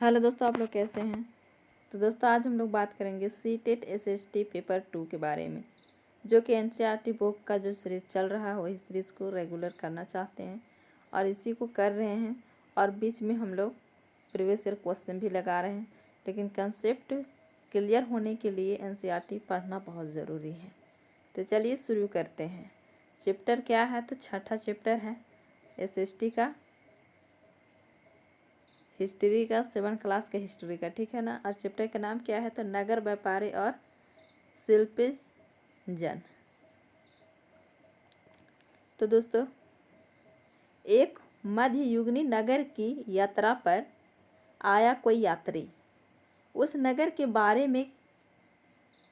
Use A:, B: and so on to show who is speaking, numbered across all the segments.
A: Hello दोस्तों, आप लोग कैसे हैं। तो दोस्तों आज हम लोग बात करेंगे सीटेट एसएसटी पेपर 2 के बारे में, जो कि एनसीईआरटी बुक का जो सीरीज़ चल रहा है वही सीरीज़ को रेगुलर करना चाहते हैं और इसी को कर रहे हैं। और बीच में हम लोग प्रीवियस ईयर क्वेश्चन भी लगा रहे हैं, लेकिन कंसेप्ट क्लियर होने के लिए एनसीईआरटी पढ़ना बहुत ज़रूरी है। तो चलिए शुरू करते हैं। चैप्टर क्या है, तो छठा चैप्टर है एसएसटी का, हिस्ट्री का, 7 क्लास का हिस्ट्री का, ठीक है ना। और चैप्टर का नाम क्या है, तो नगर व्यापारी और शिल्प जन। तो दोस्तों, एक मध्ययुगीन नगर की यात्रा पर आया कोई यात्री उस नगर के बारे में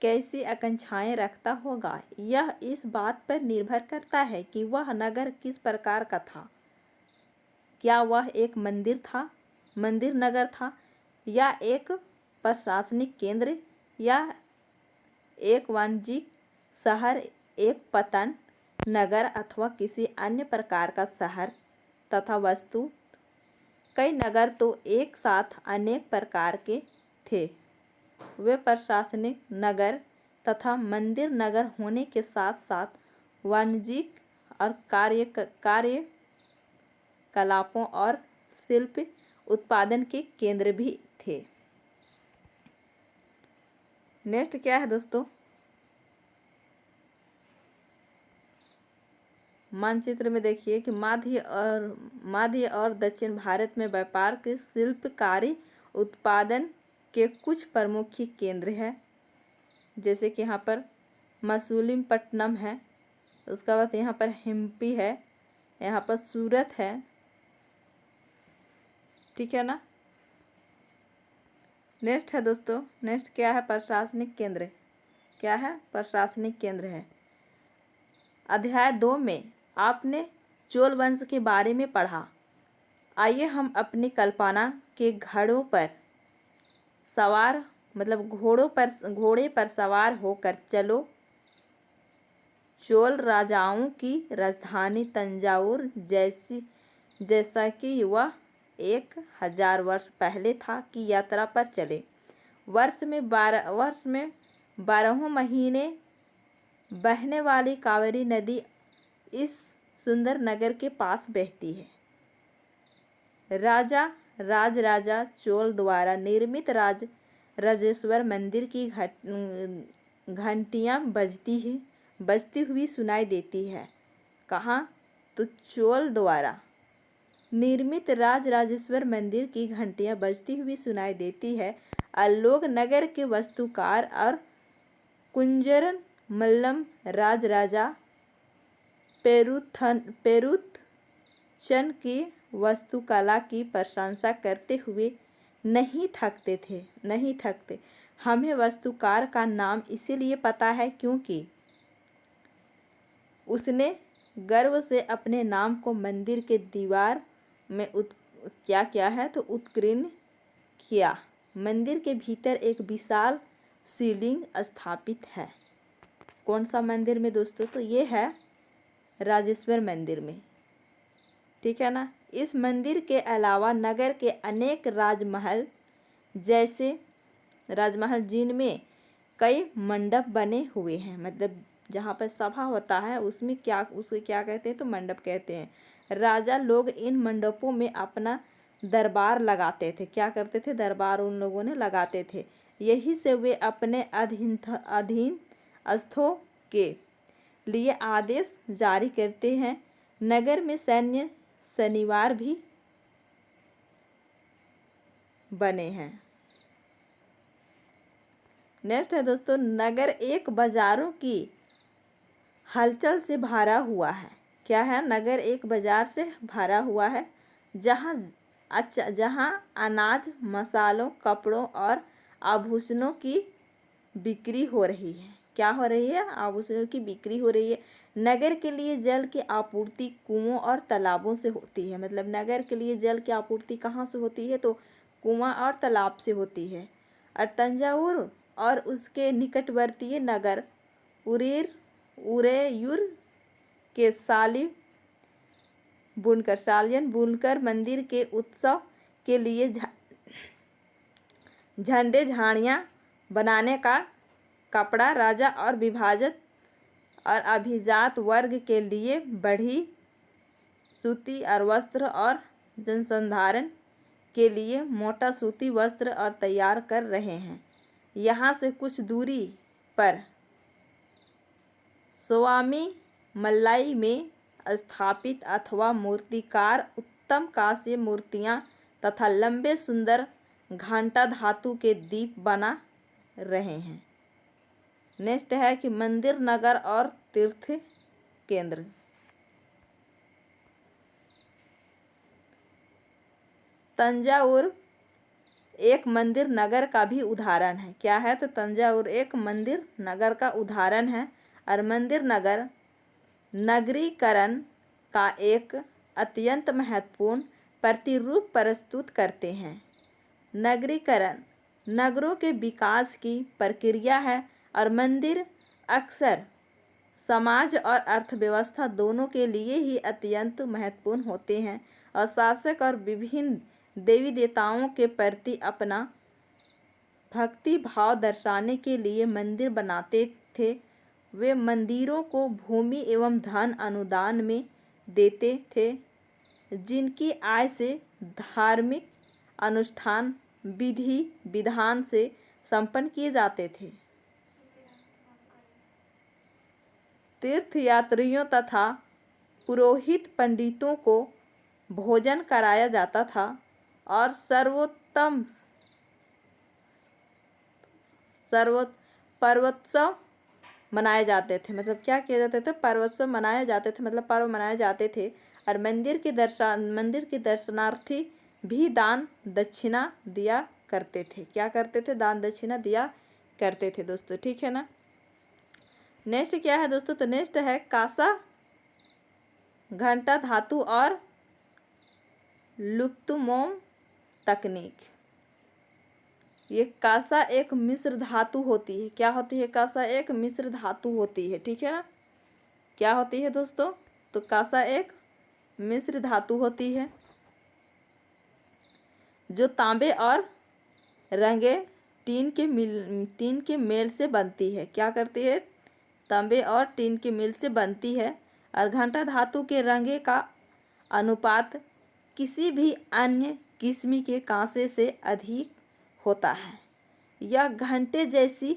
A: कैसी आकांक्षाएं रखता होगा, यह इस बात पर निर्भर करता है कि वह नगर किस प्रकार का था। क्या वह एक मंदिर नगर था, या एक प्रशासनिक केंद्र, या एक वाणिज्यिक शहर, एक पतन नगर, अथवा किसी अन्य प्रकार का शहर। तथा वस्तु कई नगर तो एक साथ अनेक प्रकार के थे। वे प्रशासनिक नगर तथा मंदिर नगर होने के साथ साथ वाणिज्यिक और कार्यकलापों और शिल्प उत्पादन के केंद्र भी थे। नेक्स्ट क्या है दोस्तों, मानचित्र में देखिए कि मध्य और दक्षिण भारत में व्यापार के शिल्पकारी उत्पादन के कुछ प्रमुख केंद्र हैं, जैसे कि यहाँ पर मसूलीपट्टनम है, उसके बाद यहाँ पर हम्पी है, यहाँ पर सूरत है, ठीक है ना। नेक्स्ट है दोस्तों, नेक्स्ट क्या है, प्रशासनिक केंद्र। क्या है, प्रशासनिक केंद्र है। अध्याय 2 में आपने चोल वंश के बारे में पढ़ा। आइए हम अपनी कल्पना के घोड़ों पर सवार घोड़े पर सवार होकर चलो। चोल राजाओं की राजधानी तंजावुर जैसा कि वह 1000 वर्ष पहले था की यात्रा पर चले। वर्ष में 12 महीने बहने वाली कावेरी नदी इस सुंदर नगर के पास बहती है। राजा चोल द्वारा निर्मित राजेश्वर मंदिर की घंटियां बजती हुई सुनाई देती है। कहाँ, तो चोल द्वारा निर्मित राजेश्वर मंदिर की घंटियां बजती हुई सुनाई देती है। और लोग नगर के वास्तुकार और कुंजरन मल्लम राजा पेरुथचन की वास्तुकला की प्रशंसा करते हुए नहीं थकते। हमें वास्तुकार का नाम इसीलिए पता है क्योंकि उसने गर्व से अपने नाम को मंदिर के दीवार में क्या है, तो उत्कीर्ण किया। मंदिर के भीतर एक विशाल शिवलिंग स्थापित है। कौन सा मंदिर में दोस्तों, तो ये है राजेश्वर मंदिर में, ठीक है ना। इस मंदिर के अलावा नगर के अनेक राजमहल जिनमें कई मंडप बने हुए हैं, मतलब जहाँ पर सभा होता है उसे क्या कहते हैं, तो मंडप कहते हैं। राजा लोग इन मंडपों में अपना दरबार लगाते थे। क्या करते थे, दरबार उन लोगों ने लगाते थे। यही से वे अपने अधीनस्थों के लिए आदेश जारी करते हैं। नगर में सैन्य शनिवार भी बने हैं। नेक्स्ट है दोस्तों, नगर एक बाजारों की हलचल से भरा हुआ है। क्या है, नगर एक बाजार से भरा हुआ है, जहाँ अनाज, मसालों, कपड़ों और आभूषणों की बिक्री हो रही है। क्या हो रही है, आभूषणों की बिक्री हो रही है। नगर के लिए जल की आपूर्ति कुओं और तालाबों से होती है। मतलब नगर के लिए जल की आपूर्ति कहाँ से होती है, तो कुआं और तालाब से होती है। और तंजावुर और उसके निकटवर्ती नगर उरेयूर के सालियन बुनकर मंदिर के उत्सव के लिए झंडे झाड़ियाँ बनाने का कपड़ा राजा और विभाजित और अभिजात वर्ग के लिए बढ़ी सूती और वस्त्र और जनसंधारण के लिए मोटा सूती वस्त्र और तैयार कर रहे हैं। यहाँ से कुछ दूरी पर स्वामी मल्लाई में स्थापित अथवा मूर्तिकार उत्तम कांस्य मूर्तियाँ तथा लंबे सुंदर घंटा धातु के दीप बना रहे हैं। नेक्स्ट है कि मंदिर नगर और तीर्थ केंद्र। तंजावुर एक मंदिर नगर का भी उदाहरण है। क्या है? तो तंजावुर एक मंदिर नगर का उदाहरण है। और मंदिर नगर नगरीकरण का एक अत्यंत महत्वपूर्ण प्रतिरूप प्रस्तुत करते हैं। नगरीकरण नगरों के विकास की प्रक्रिया है और मंदिर अक्सर समाज और अर्थव्यवस्था दोनों के लिए ही अत्यंत महत्वपूर्ण होते हैं। और शासक और विभिन्न देवी देवताओं के प्रति अपना भक्ति भाव दर्शाने के लिए मंदिर बनाते थे। वे मंदिरों को भूमि एवं धन अनुदान में देते थे, जिनकी आय से धार्मिक अनुष्ठान विधि विधान से संपन्न किए जाते थे। तीर्थयात्रियों तथा पुरोहित पंडितों को भोजन कराया जाता था और पर्वोत्सव मनाए जाते थे। मतलब क्या किए जाते थे? पर्वोत्सव मनाए जाते थे, मतलब पर्व मनाए जाते थे। और मंदिर के दर्शनार्थी भी दान दक्षिणा दिया करते थे। क्या करते थे? दान दक्षिणा दिया करते थे दोस्तों। ठीक है ना। नेक्स्ट क्या है दोस्तों? तो नेक्स्ट है कांसा घंटा धातु और लुप्तमोम तकनीक। ये कांसा एक मिश्र धातु होती है। क्या होती है? कांसा एक मिश्र धातु होती है। ठीक है ना। क्या होती है दोस्तों? तो कांसा एक मिश्र धातु होती है जो तांबे और रंगे टीन के मेल से बनती है। क्या करती है? तांबे और टीन के मेल से बनती है। और घंटा धातु के रंगे का अनुपात किसी भी अन्य किस्म के कांसे से अधिक होता है। यह घंटे जैसी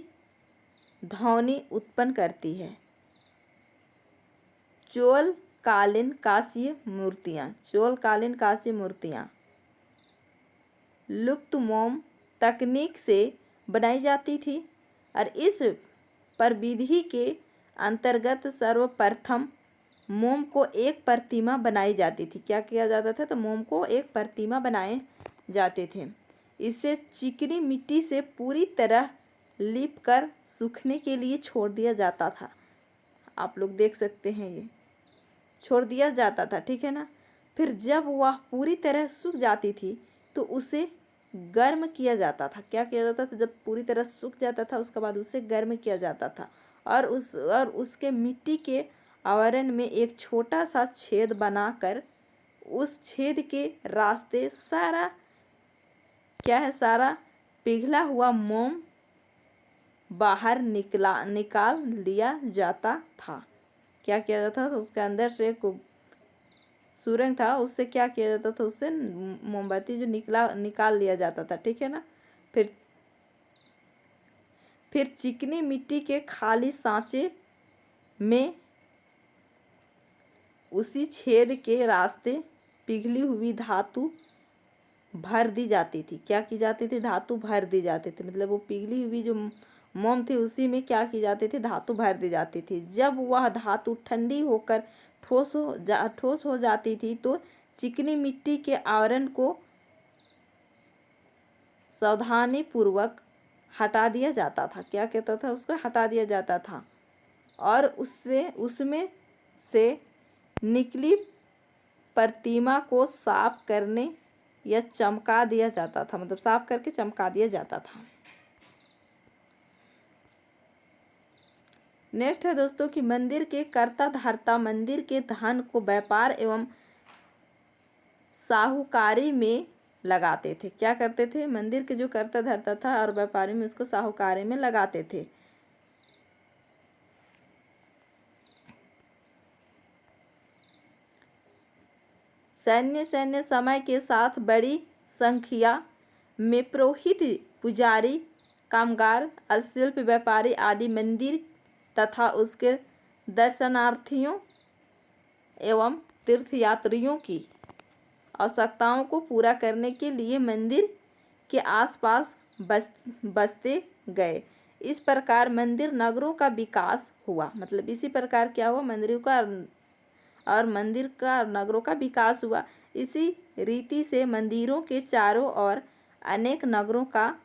A: ध्वनि उत्पन्न करती है। चोलकालीन कांस्य मूर्तियाँ लुप्तमोम तकनीक से बनाई जाती थी। और इस प्रविधि के अंतर्गत सर्वप्रथम मोम को एक प्रतिमा बनाई जाती थी। क्या किया जाता था? तो मोम को एक प्रतिमा बनाए जाते थे। इसे चिकनी मिट्टी से पूरी तरह लीप कर सूखने के लिए छोड़ दिया जाता था। आप लोग देख सकते हैं, ये छोड़ दिया जाता था। ठीक है ना। फिर जब वह पूरी तरह सूख जाती थी तो उसे गर्म किया जाता था। क्या किया जाता था? जब पूरी तरह सूख जाता था उसके बाद उसे गर्म किया जाता था और उसके मिट्टी के आवरण में एक छोटा सा छेद बनाकर उस छेद के रास्ते सारा पिघला हुआ मोम बाहर निकाल लिया जाता था। क्या किया जाता था? तो उसके अंदर से एक सुरंग था, उससे क्या किया जाता था? उससे मोमबत्ती जो निकाल लिया जाता था। ठीक है ना। फिर चिकनी मिट्टी के खाली सांचे में उसी छेद के रास्ते पिघली हुई धातु भर दी जाती थी। क्या की जाती थी? धातु भर दी जाती थी। मतलब वो पिघली हुई जो मोम थी उसी में क्या की जाती थी? धातु भर दी जाती थी। जब वह धातु ठंडी होकर ठोस हो जाती थी तो चिकनी मिट्टी के आवरण को सावधानी पूर्वक हटा दिया जाता था। क्या कहता था? उसको हटा दिया जाता था और उसमें से निकली प्रतिमा को साफ करने या चमका दिया जाता था। मतलब साफ करके चमका दिया जाता था। नेक्स्ट है दोस्तों कि मंदिर के कर्ता धर्ता मंदिर के धन को व्यापार एवं साहूकारी में लगाते थे। क्या करते थे? मंदिर के जो करता धरता था और व्यापारी में उसको साहूकारी में लगाते थे। सैन्य समय के साथ बड़ी संख्या में पुरोहित, पुजारी, कामगार और शिल्प व्यापारी आदि मंदिर तथा उसके दर्शनार्थियों एवं तीर्थयात्रियों की आवश्यकताओं को पूरा करने के लिए मंदिर के आसपास बसते गए। इस प्रकार मंदिर नगरों का विकास हुआ। मतलब इसी प्रकार क्या हुआ? मंदिरों का और मंदिर का नगरों का विकास हुआ। इसी रीति से मंदिरों के चारों ओर अनेक नगरों का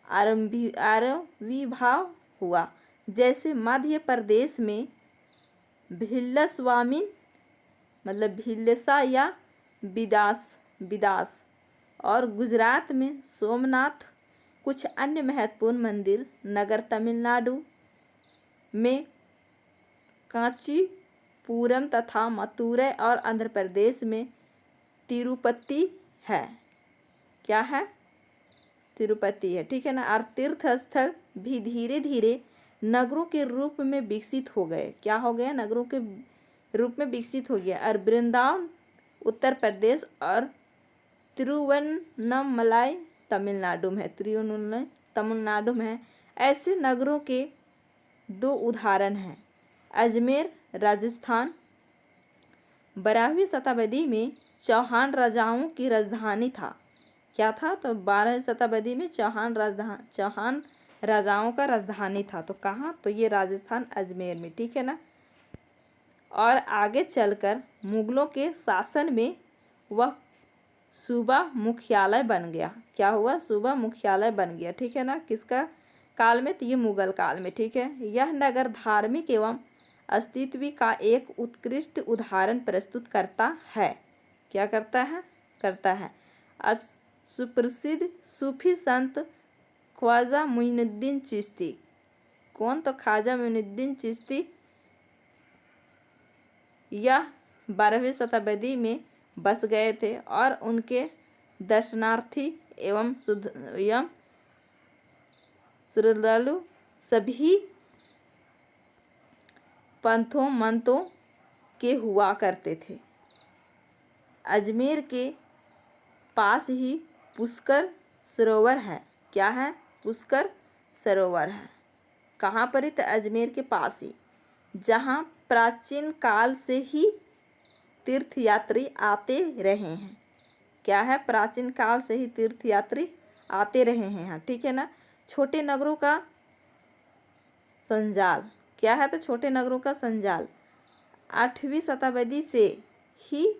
A: आविर्भाव हुआ। जैसे मध्य प्रदेश में भिल्लस्वामिन मतलब भिल्लसा या बिदास और गुजरात में सोमनाथ कुछ अन्य महत्वपूर्ण मंदिर नगर तमिलनाडु में कांचीपुरम तथा मथुरै और आंध्र प्रदेश में तिरुपति है। क्या है? तिरुपति है, ठीक है ना। और तीर्थ स्थल भी धीरे धीरे नगरों के रूप में विकसित हो गए। क्या हो गया? नगरों के रूप में विकसित हो गया। और वृंदावन उत्तर प्रदेश और तिरुवन्नमलाई तमिलनाडु में है। तिरुवन्नमलाई तमिलनाडु में है। ऐसे नगरों के दो उदाहरण हैं। अजमेर राजस्थान 12वीं शताब्दी में चौहान राजाओं की राजधानी था। क्या था? तो 12वीं शताब्दी में चौहान राजाओं का राजधानी था। तो कहाँ? तो ये राजस्थान अजमेर में, ठीक है ना। और आगे चलकर मुगलों के शासन में वह सूबा मुख्यालय बन गया। क्या हुआ? सूबा मुख्यालय बन गया, ठीक है ना। किसका काल में? तो ये मुगल काल में, ठीक है। यह नगर धार्मिक एवं अस्तित्व का एक उत्कृष्ट उदाहरण प्रस्तुत करता है। क्या करता है? और सुप्रसिद्ध सूफी संत ख्वाजा मोइनुद्दीन चिश्ती। कौन? तो ख्वाजा मोइनुद्दीन चिश्ती। यह 12वीं शताब्दी में बस गए थे और उनके दर्शनार्थी एवं श्रद्धालु सभी पंथों मतों के हुआ करते थे। अजमेर के पास ही पुष्कर सरोवर है। क्या है? पुष्कर सरोवर है। कहाँ पर? तो अजमेर के पास ही, जहाँ प्राचीन काल से ही तीर्थयात्री आते रहे हैं। क्या है? प्राचीन काल से ही तीर्थयात्री आते रहे हैं यहाँ, ठीक है ना। छोटे नगरों का संजाल। क्या है? तो छोटे नगरों का संजाल 8वीं शताब्दी से ही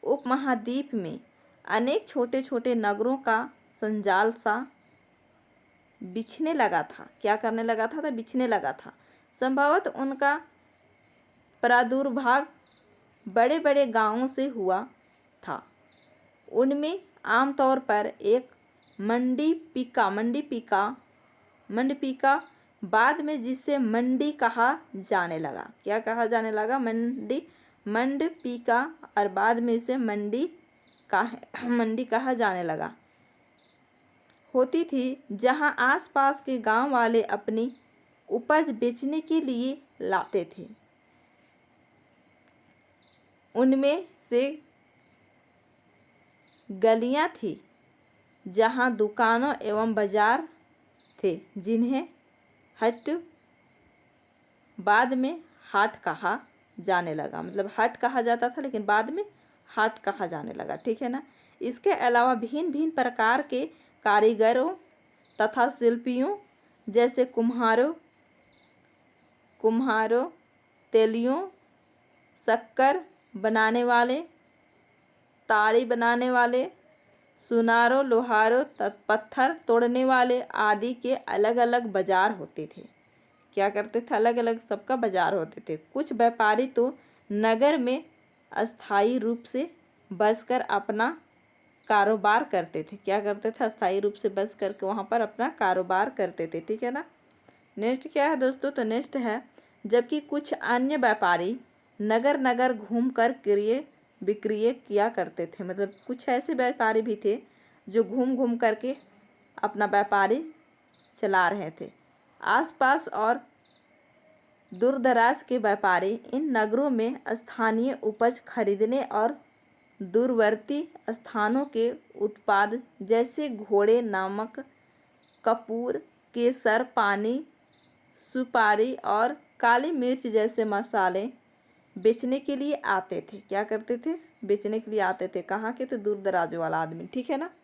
A: उपमहाद्वीप में अनेक छोटे छोटे नगरों का संजाल सा बिछने लगा था। क्या करने लगा था? तो बिछने लगा था। संभवतः उनका प्रादुर्भाव बड़े बड़े गांवों से हुआ था। उनमें आमतौर पर एक मंडपीका बाद में जिसे मंडी कहा जाने लगा। क्या कहा जाने लगा? मंडपीका और बाद में इसे मंडी कहा जाने लगा होती थी, जहां आसपास के गांव वाले अपनी उपज बेचने के लिए लाते थे। उनमें से गलियां थी जहां दुकानों एवं बाजार थे, जिन्हें बाद में हाट कहा जाने लगा। मतलब हाट कहा जाता था, लेकिन बाद में हाट कहा जाने लगा, ठीक है ना। इसके अलावा भिन्न भिन्न प्रकार के कारीगरों तथा शिल्पियों जैसे कुम्हारों, तेलियों, शक्कर बनाने वाले, ताड़ी बनाने वाले, सुनारों, लोहारों, पत्थर तोड़ने वाले आदि के अलग अलग बाजार होते थे। क्या करते थे? अलग अलग सबका बाजार होते थे। कुछ व्यापारी तो नगर में अस्थायी रूप से बसकर अपना कारोबार करते थे। क्या करते थे? अस्थायी रूप से बस करके वहाँ पर अपना कारोबार करते थे, ठीक है ना। नेक्स्ट क्या है दोस्तों? तो नेक्स्ट है, जबकि कुछ अन्य व्यापारी नगर नगर घूमकर क्रय विक्रय किया करते थे। मतलब कुछ ऐसे व्यापारी भी थे जो घूम घूम करके अपना व्यापारी चला रहे थे। आसपास और दूर दराज के व्यापारी इन नगरों में स्थानीय उपज खरीदने और दूरवर्ती स्थानों के उत्पाद जैसे घोड़े, नमक, कपूर, केसर, पानी, सुपारी और काली मिर्च जैसे मसाले बेचने के लिए आते थे। क्या करते थे? बेचने के लिए आते थे। कहाँ के? तो दूर दराज वाला आदमी, ठीक है ना।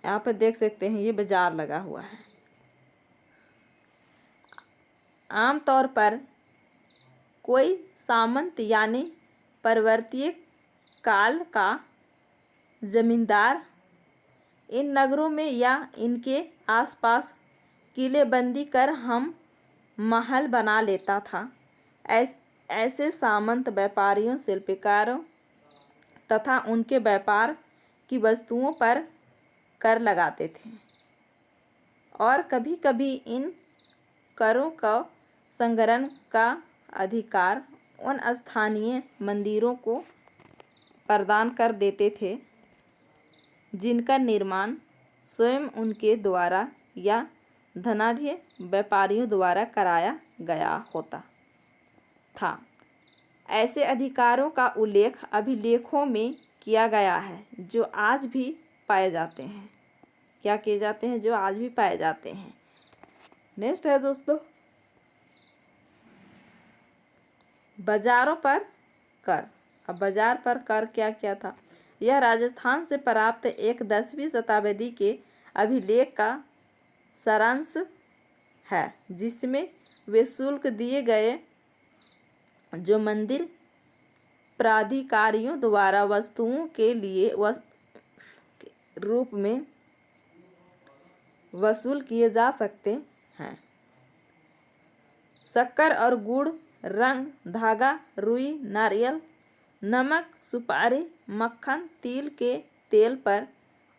A: यहाँ पर देख सकते हैं ये बाजार लगा हुआ है। आमतौर पर कोई सामंत यानी पर्वतीय काल का जमींदार इन नगरों में या इनके आसपास किलेबंदी कर हम महल बना लेता था। ऐसे सामंत व्यापारियों, शिल्पकारों तथा उनके व्यापार की वस्तुओं पर कर लगाते थे और कभी कभी इन करों का संग्रहण का अधिकार उन स्थानीय मंदिरों को प्रदान कर देते थे जिनका निर्माण स्वयं उनके द्वारा या धनाढ्य व्यापारियों द्वारा कराया गया होता था। ऐसे अधिकारों का उल्लेख अभिलेखों में किया गया है जो आज भी पाए जाते हैं। क्या किए जाते हैं? जो आज भी पाए जाते हैं। नेक्स्ट है दोस्तों, बाजारों पर कर। अब बाजार पर कर क्या क्या था? यह राजस्थान से प्राप्त एक 10वीं शताब्दी के अभिलेख का सारांश है जिसमें वे शुल्क दिए गए जो मंदिर प्राधिकारियों द्वारा वस्तुओं के लिए रूप में वसूल किए जा सकते हैं। शक्कर और गुड़, रंग, धागा, रुई, नारियल, नमक, सुपारी, मक्खन, तिल के तेल पर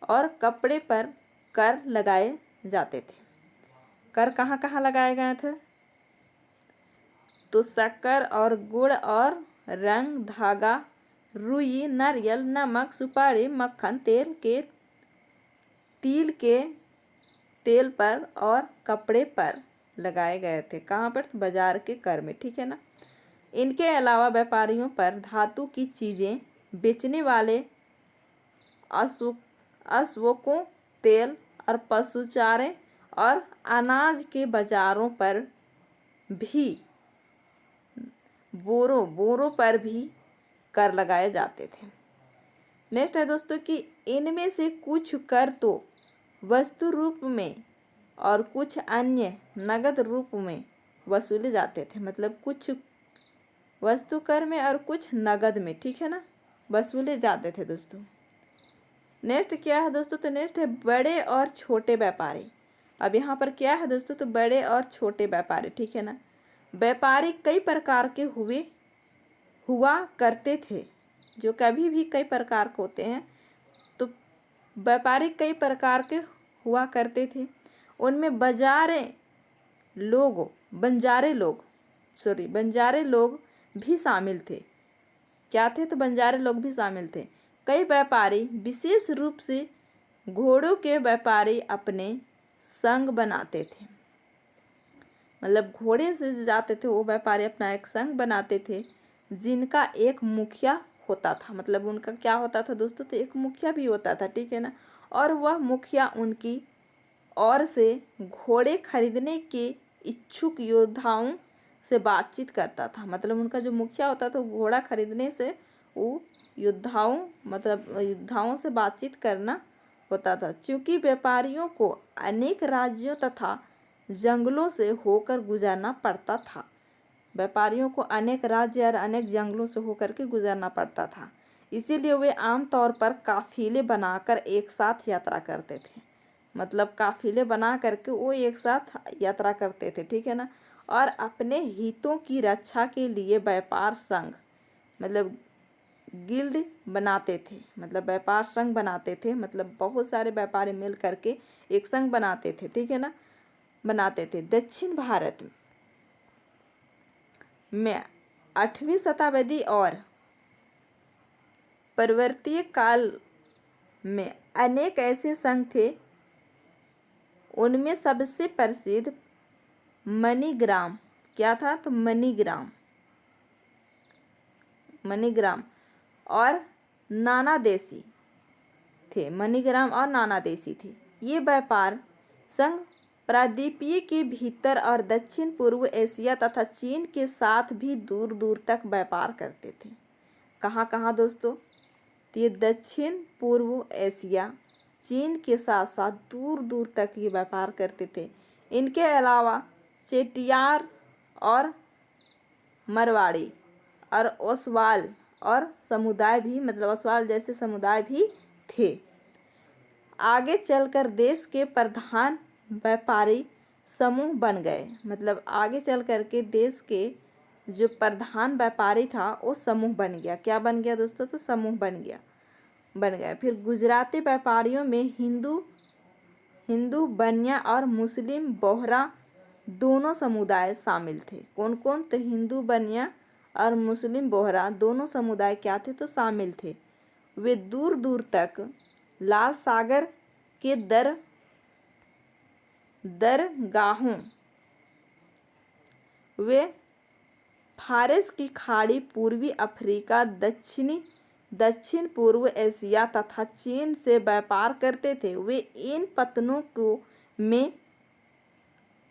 A: और कपड़े पर कर लगाए जाते थे। कर कहाँ कहाँ लगाए गए थे? तो शक्कर और गुड़ और रंग, धागा, रुई, नारियल, नमक, सुपारी, मक्खन, तिल के तेल पर और कपड़े पर लगाए गए थे। कहाँ पर? बाजार के कर में, ठीक है ना। इनके अलावा व्यापारियों पर धातु की चीज़ें बेचने वाले अश्वों, तेल और पशु चारे और अनाज के बाजारों पर भी बोरों पर भी कर लगाए जाते थे। नेक्स्ट है दोस्तों कि इनमें से कुछ कर तो वस्तु रूप में और कुछ अन्य नगद रूप में वसूले जाते थे। मतलब कुछ वस्तु कर में और कुछ नगद में, ठीक है ना, वसूले जाते थे दोस्तों। नेक्स्ट क्या है दोस्तों? तो नेक्स्ट है बड़े और छोटे व्यापारी। अब यहाँ पर क्या है दोस्तों? तो बड़े और छोटे व्यापारी, ठीक है ना। व्यापारी कई प्रकार के हुआ करते थे, जो कभी भी कई प्रकार के होते हैं। तो व्यापारी कई प्रकार के हुआ करते थे। उनमें बंजारे लोग भी शामिल थे। क्या थे? तो बंजारे लोग भी शामिल थे। कई व्यापारी, विशेष रूप से घोड़ों के व्यापारी, अपने संग बनाते थे। मतलब घोड़े से जो जाते थे वो व्यापारी अपना एक संग बनाते थे जिनका एक मुखिया होता था। मतलब उनका क्या होता था दोस्तों? तो एक मुखिया भी होता था, ठीक है ना। और वह मुखिया उनकी ओर से घोड़े खरीदने के इच्छुक योद्धाओं से बातचीत करता था। मतलब उनका जो मुखिया होता था वो घोड़ा खरीदने से वो योद्धाओं से बातचीत करना होता था। क्योंकि व्यापारियों को अनेक राज्यों तथा जंगलों से होकर गुजरना पड़ता था। व्यापारियों को अनेक राज्य और अनेक जंगलों से होकर के गुजरना पड़ता था, इसीलिए वे आमतौर पर काफिले बनाकर एक साथ यात्रा करते थे। मतलब काफिले बना करके वो एक साथ यात्रा करते थे, ठीक है ना। और अपने हितों की रक्षा के लिए व्यापार संघ मतलब गिल्ड बनाते थे। मतलब व्यापार संघ बनाते थे। मतलब बहुत सारे व्यापारी मिल करके एक संघ बनाते थे, ठीक है ना, बनाते थे। दक्षिण भारत में 8वीं शताब्दी और परवर्ती काल में अनेक ऐसे संघ थे। उनमें सबसे प्रसिद्ध मणिग्राम क्या था? तो मणिग्राम और नानादेशी थे। मणिग्राम और नानादेशी थे। ये व्यापार संघ प्रायद्वीपीय के भीतर और दक्षिण पूर्व एशिया तथा चीन के साथ भी दूर दूर तक व्यापार करते थे। कहाँ कहाँ दोस्तों? ये दक्षिण पूर्व एशिया, चीन के साथ साथ दूर दूर तक ये व्यापार करते थे। इनके अलावा चेटियार और मारवाड़ी और ओसवाल और समुदाय भी, मतलब ओसवाल जैसे समुदाय भी थे। आगे चलकर देश के प्रधान व्यापारी समूह बन गए। मतलब आगे चल कर के देश के जो प्रधान व्यापारी था वो समूह बन गया। क्या बन गया दोस्तों? तो समूह बन गया। फिर गुजराती व्यापारियों में हिंदू बनिया और मुस्लिम बोहरा दोनों समुदाय शामिल थे। कौन कौन? तो हिंदू बनिया और मुस्लिम बोहरा दोनों समुदाय क्या थे? तो शामिल थे। वे दूर दूर तक लाल सागर के दरगाहों, वे फारस की खाड़ी, पूर्वी अफ्रीका, दक्षिण पूर्व एशिया तथा चीन से व्यापार करते थे। वे इन पत्तनों में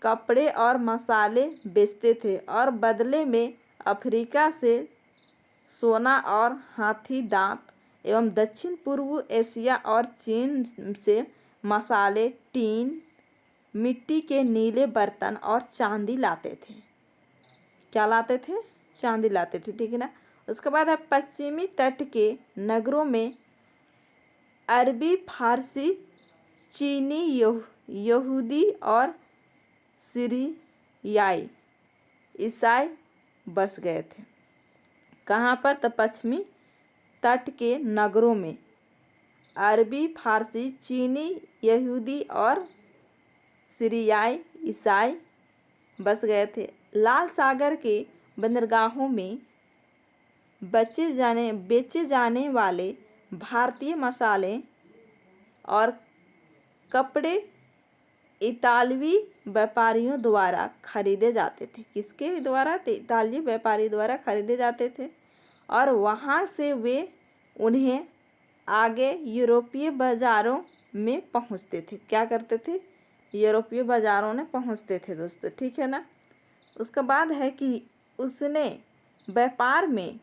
A: कपड़े और मसाले बेचते थे और बदले में अफ्रीका से सोना और हाथी दांत एवं दक्षिण पूर्व एशिया और चीन से मसाले, टीन, मिट्टी के नीले बर्तन और चांदी लाते थे। क्या लाते थे? चांदी लाते थे। ठीक है ना। उसके बाद है पश्चिमी तट के नगरों में अरबी, फारसी, चीनी, यहूदी और सीरियाई ईसाई बस गए थे। कहाँ पर? तो पश्चिमी तट के नगरों में अरबी, फारसी, चीनी, यहूदी और सीरियाई ईसाई बस गए थे। लाल सागर के बंदरगाहों में बेचे जाने वाले भारतीय मसाले और कपड़े इतालवी व्यापारियों द्वारा खरीदे जाते थे। किसके द्वारा? तो इतालवी व्यापारी द्वारा खरीदे जाते थे और वहाँ से वे उन्हें आगे यूरोपीय बाज़ारों में पहुँचते थे। क्या करते थे? यूरोपीय बाज़ारों में पहुँचते थे दोस्तों। ठीक है ना। उसके बाद है कि उसने व्यापार में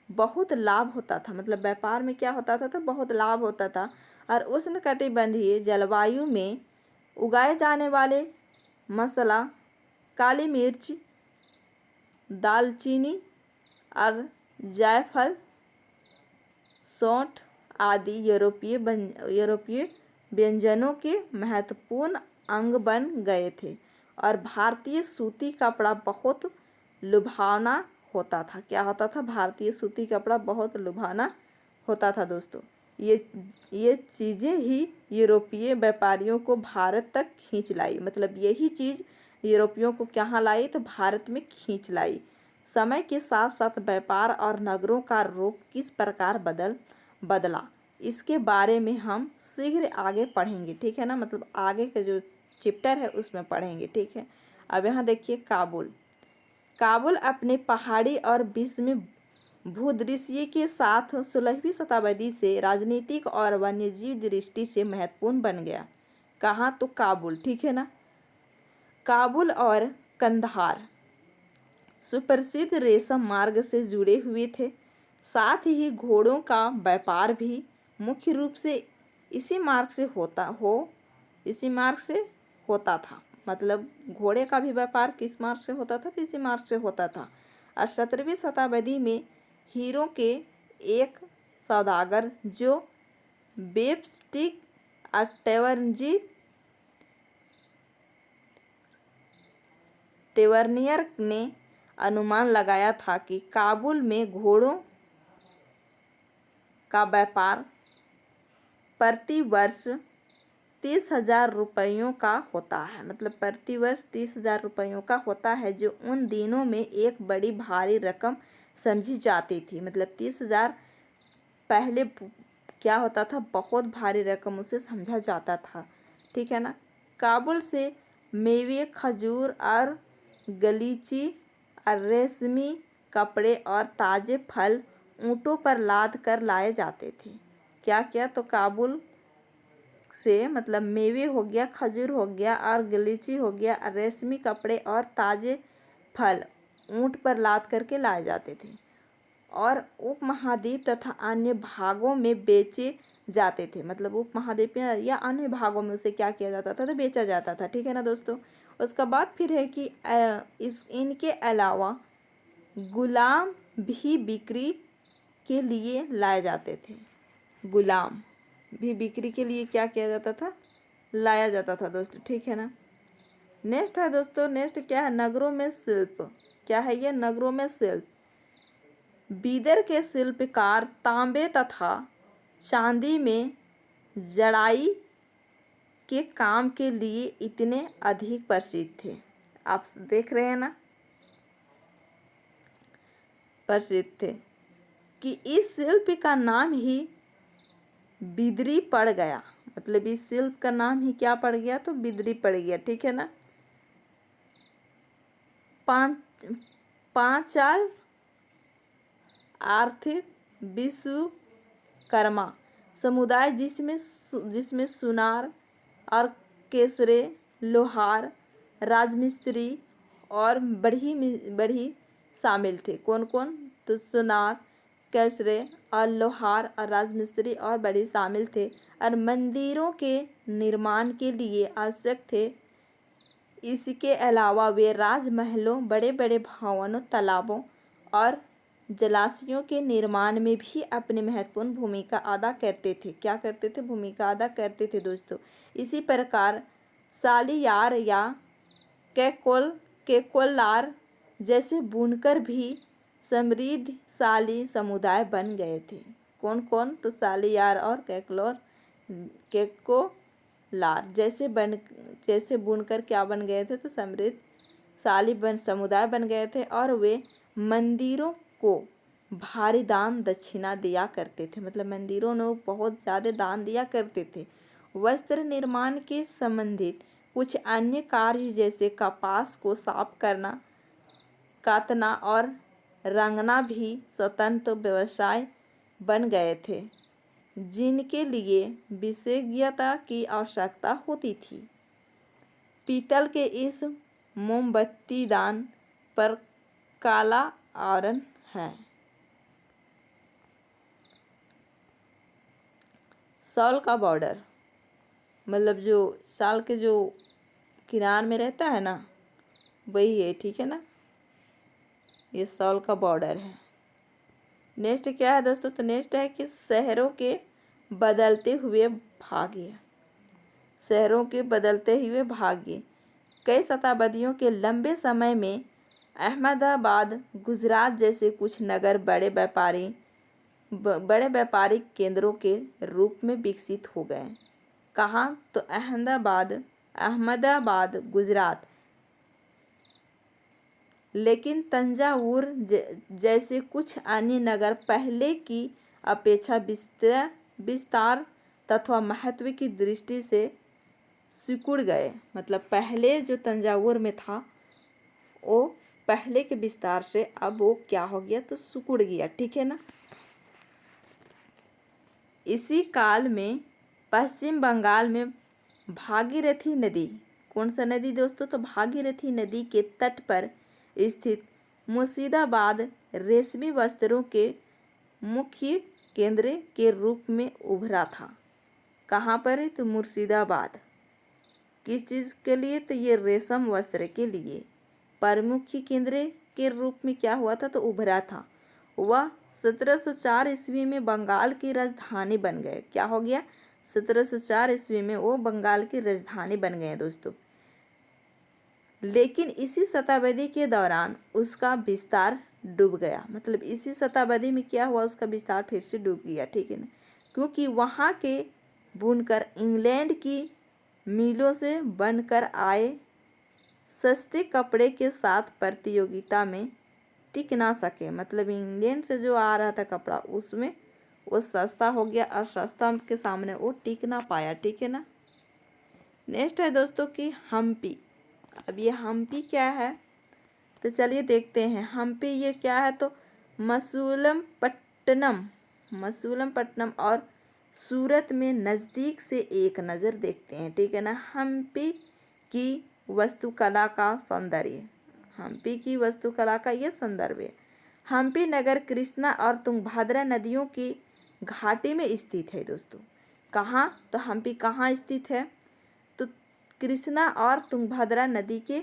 A: बहुत लाभ होता था। मतलब व्यापार में क्या होता था? तो बहुत लाभ होता था। और उष्णकटिबंधीय जलवायु में उगाए जाने वाले मसाला, काली मिर्च, दालचीनी और जायफल, सौंठ आदि यूरोपीय व्यंजनों के महत्वपूर्ण अंग बन गए थे और भारतीय सूती कपड़ा बहुत लुभावना होता था। क्या होता था? भारतीय सूती कपड़ा बहुत लुभावना होता था दोस्तों। ये चीज़ें ही यूरोपीय व्यापारियों को भारत तक खींच लाई। मतलब यही चीज़ यूरोपियों को कहाँ लाई? तो भारत में खींच लाई। समय के साथ साथ व्यापार और नगरों का रूप किस प्रकार बदला, इसके बारे में हम शीघ्र आगे पढ़ेंगे। ठीक है ना। मतलब आगे का जो चैप्टर है उसमें पढ़ेंगे। ठीक है। अब यहाँ देखिए काबुल अपने पहाड़ी और विश्व में भूदृश्य के साथ 16वीं शताब्दी से राजनीतिक और वन्यजीव दृष्टि से महत्वपूर्ण बन गया। कहाँ? तो काबुल। ठीक है ना। काबुल और कंधार सुप्रसिद्ध रेशम मार्ग से जुड़े हुए थे। साथ ही घोड़ों का व्यापार भी मुख्य रूप से इसी मार्ग से होता था। मतलब घोड़े का भी व्यापार किस मार्ग से होता था? तो इसी मार्ग से होता था। और 17वीं शताब्दी में हीरों के एक सौदागर जो बेब्स्टिक और टेवर्नियर ने अनुमान लगाया था कि काबुल में घोड़ों का व्यापार प्रति वर्ष 30,000 रुपयों का होता है। मतलब प्रतिवर्ष 30,000 रुपयों का होता है, जो उन दिनों में एक बड़ी भारी रकम समझी जाती थी। मतलब 30,000 पहले क्या होता था, बहुत भारी रकम उसे समझा जाता था। ठीक है ना। काबुल से मेवे, खजूर और गलीची और रेशमी कपड़े और ताज़े फल ऊँटों पर लाद कर लाए जाते थे। क्या क्या, तो काबुल से मतलब मेवे हो गया, खजूर हो गया और गलीची हो गया, और रेशमी कपड़े और ताज़े फल ऊँट पर लाद करके लाए जाते थे और उपमहाद्वीप तथा अन्य भागों में बेचे जाते थे। मतलब उपमहाद्वीप या अन्य भागों में उसे क्या किया जाता था, तो बेचा जाता था। ठीक है ना दोस्तों। उसका बाद फिर है कि इनके अलावा गुलाम भी बिक्री के लिए लाए जाते थे। गुलाम भी बिक्री के लिए क्या किया जाता था, लाया जाता था दोस्तों। ठीक है ना। नेक्स्ट है दोस्तों, नेक्स्ट क्या है, नगरों में शिल्प। क्या है ये, नगरों में शिल्प। बीदर के शिल्पकार तांबे तथा चांदी में जड़ाई के काम के लिए इतने अधिक प्रसिद्ध थे। आप देख रहे हैं ना, प्रसिद्ध थे कि इस शिल्प का नाम ही बिदरी पड़ गया। मतलब इस शिल्प का नाम ही क्या पड़ गया, तो बिदरी पड़ गया। ठीक है ना। पांचाल आर्थिक विश्वकर्मा समुदाय, जिसमें सुनार और केसरे, लोहार, राजमिस्त्री और बढ़ी शामिल थे। कौन कौन, तो सुनार, केसरे और लोहार और राजमिस्त्री और बढ़ी शामिल थे, और मंदिरों के निर्माण के लिए आवश्यक थे। इसके अलावा वे राजमहलों, बड़े बड़े भवनों, तालाबों और जलाशयों के निर्माण में भी अपनी महत्वपूर्ण भूमिका अदा करते थे। क्या करते थे, भूमिका अदा करते थे दोस्तों। इसी प्रकार सालियार या केकोलार जैसे बुनकर भी समृद्धशाली समुदाय बन गए थे। कौन कौन, तो सालियार और केकोलार जैसे बुनकर क्या बन गए थे, तो समृद्धशाली समुदाय बन गए थे, और वे मंदिरों को भारी दान दक्षिणा दिया करते थे। मतलब मंदिरों में बहुत ज़्यादा दान दिया करते थे। वस्त्र निर्माण के संबंधित कुछ अन्य कार्य जैसे कपास को साफ करना, काटना और रंगना भी स्वतंत्र व्यवसाय बन गए थे, जिनके लिए विशेषज्ञता की आवश्यकता होती थी। पीतल के इस मोमबत्तीदान पर काला आवरण है। शॉल का बॉर्डर, मतलब जो शाल के जो किनार में रहता है ना, वही है। ठीक है ना। ये शॉल का बॉर्डर है। नेक्स्ट क्या है दोस्तों, तो नेक्स्ट है कि शहरों के बदलते हुए भाग्य। शहरों के बदलते हुए भाग्य। कई शताब्दियों के लंबे समय में अहमदाबाद, गुजरात जैसे कुछ नगर बड़े व्यापारिक केंद्रों के रूप में विकसित हो गए। कहाँ, तो अहमदाबाद, गुजरात। लेकिन तंजावुर जैसे कुछ अन्य नगर पहले की अपेक्षा विस्तार तथा महत्व की दृष्टि से सिकुड़ गए। मतलब पहले जो तंजावुर में था, वो पहले के विस्तार से अब वो क्या हो गया, तो सिकुड़ गया। ठीक है ना। इसी काल में पश्चिम बंगाल में भागीरथी नदी, कौन सा नदी दोस्तों, तो भागीरथी नदी के तट पर स्थित मुर्शिदाबाद रेशमी वस्त्रों के मुख्य केंद्र के रूप में उभरा था। कहाँ पर है, तो मुर्शिदाबाद। किस चीज़ के लिए, तो ये रेशम वस्त्र के लिए प्रमुख केंद्र के रूप में क्या हुआ था, तो उभरा था। वह 1704 ईस्वी में बंगाल की राजधानी बन गए। क्या हो गया, 1704 ईस्वी में वो बंगाल की राजधानी बन गए दोस्तों। लेकिन इसी शताब्दी के दौरान उसका विस्तार डूब गया। मतलब इसी शताब्दी में क्या हुआ, उसका विस्तार फिर से डूब गया। ठीक है ना। क्योंकि वहाँ के बुनकर इंग्लैंड की मीलों से बनकर आए सस्ते कपड़े के साथ प्रतियोगिता में टिक ना सके। मतलब इंग्लैंड से जो आ रहा था कपड़ा उसमें वो सस्ता हो गया और सस्ता के सामने वो टिक ना पाया। ठीक है ना। नेक्स्ट है दोस्तों कि हम्पी। अब ये हम्पी क्या है तो चलिए देखते हैं। हम्पी ये क्या है तो मसूलमपट्टनम और सूरत में नज़दीक से एक नज़र देखते हैं। ठीक है ना। हम्पी की वास्तुकला का सौंदर्य, हम्पी की वास्तुकला का ये सौंदर्य। हम्पी नगर कृष्णा और तुंगभद्रा नदियों की घाटी में स्थित है दोस्तों। कहाँ तो हम्पी कहाँ स्थित है तो कृष्णा और तुंगभद्रा नदी के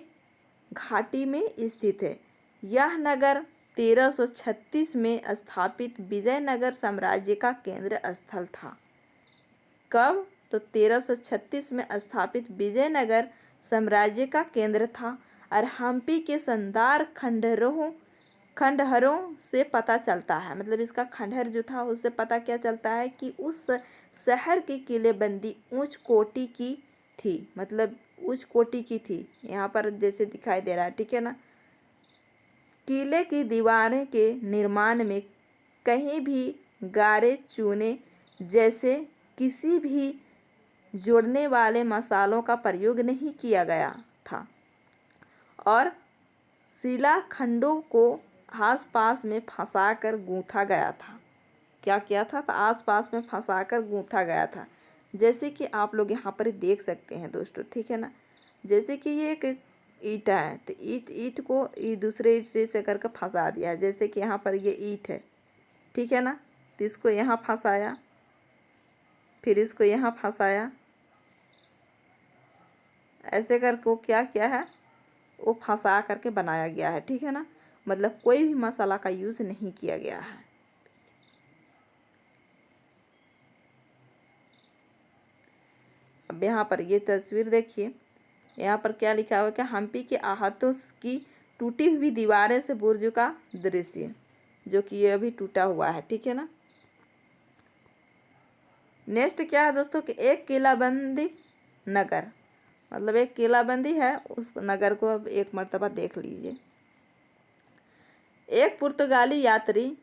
A: घाटी में स्थित है। यह नगर 1336 में स्थापित विजयनगर साम्राज्य का केंद्र स्थल था। कब तो 1336 में स्थापित विजयनगर साम्राज्य का केंद्र था। और हम्पी के शानदार खंडहरों से पता चलता है, मतलब इसका खंडहर जो था उससे पता क्या चलता है कि उस शहर की किलेबंदी उच्च कोटि की थी। मतलब उच्च कोटि की थी, यहाँ पर जैसे दिखाई दे रहा है। ठीक है ना। किले की दीवारें के निर्माण में कहीं भी गारे चूने जैसे किसी भी जोड़ने वाले मसालों का प्रयोग नहीं किया गया था और शिलाखंडों को आसपास में फंसाकर गूंथा गया था। क्या किया था तो आसपास में फंसाकर गूंथा गया था। जैसे कि आप लोग यहाँ पर देख सकते हैं दोस्तों। ठीक है ना। जैसे कि ये एक ईंट है तो ईंट को दूसरे ईंट से करके फंसा दिया। जैसे कि यहाँ पर ये ईंट है। ठीक है ना। तो इसको यहाँ फंसाया, फिर इसको यहाँ फंसाया, ऐसे करके वो क्या किया है वो फंसा करके बनाया गया है। ठीक है ना। मतलब कोई भी मसाला का यूज़ नहीं किया गया है। अब यहाँ पर ये तस्वीर देखिए, यहाँ पर क्या लिखा हुआ है कि हम्पी के आहतों की टूटी हुई दीवारें से बुर्ज का दृश्य, जो कि ये अभी टूटा हुआ है। ठीक है ना। नेक्स्ट क्या है दोस्तों कि एक किलाबंदी नगर, मतलब एक किलाबंदी है, उस नगर को अब एक मर्तबा देख लीजिए। एक पुर्तगाली यात्री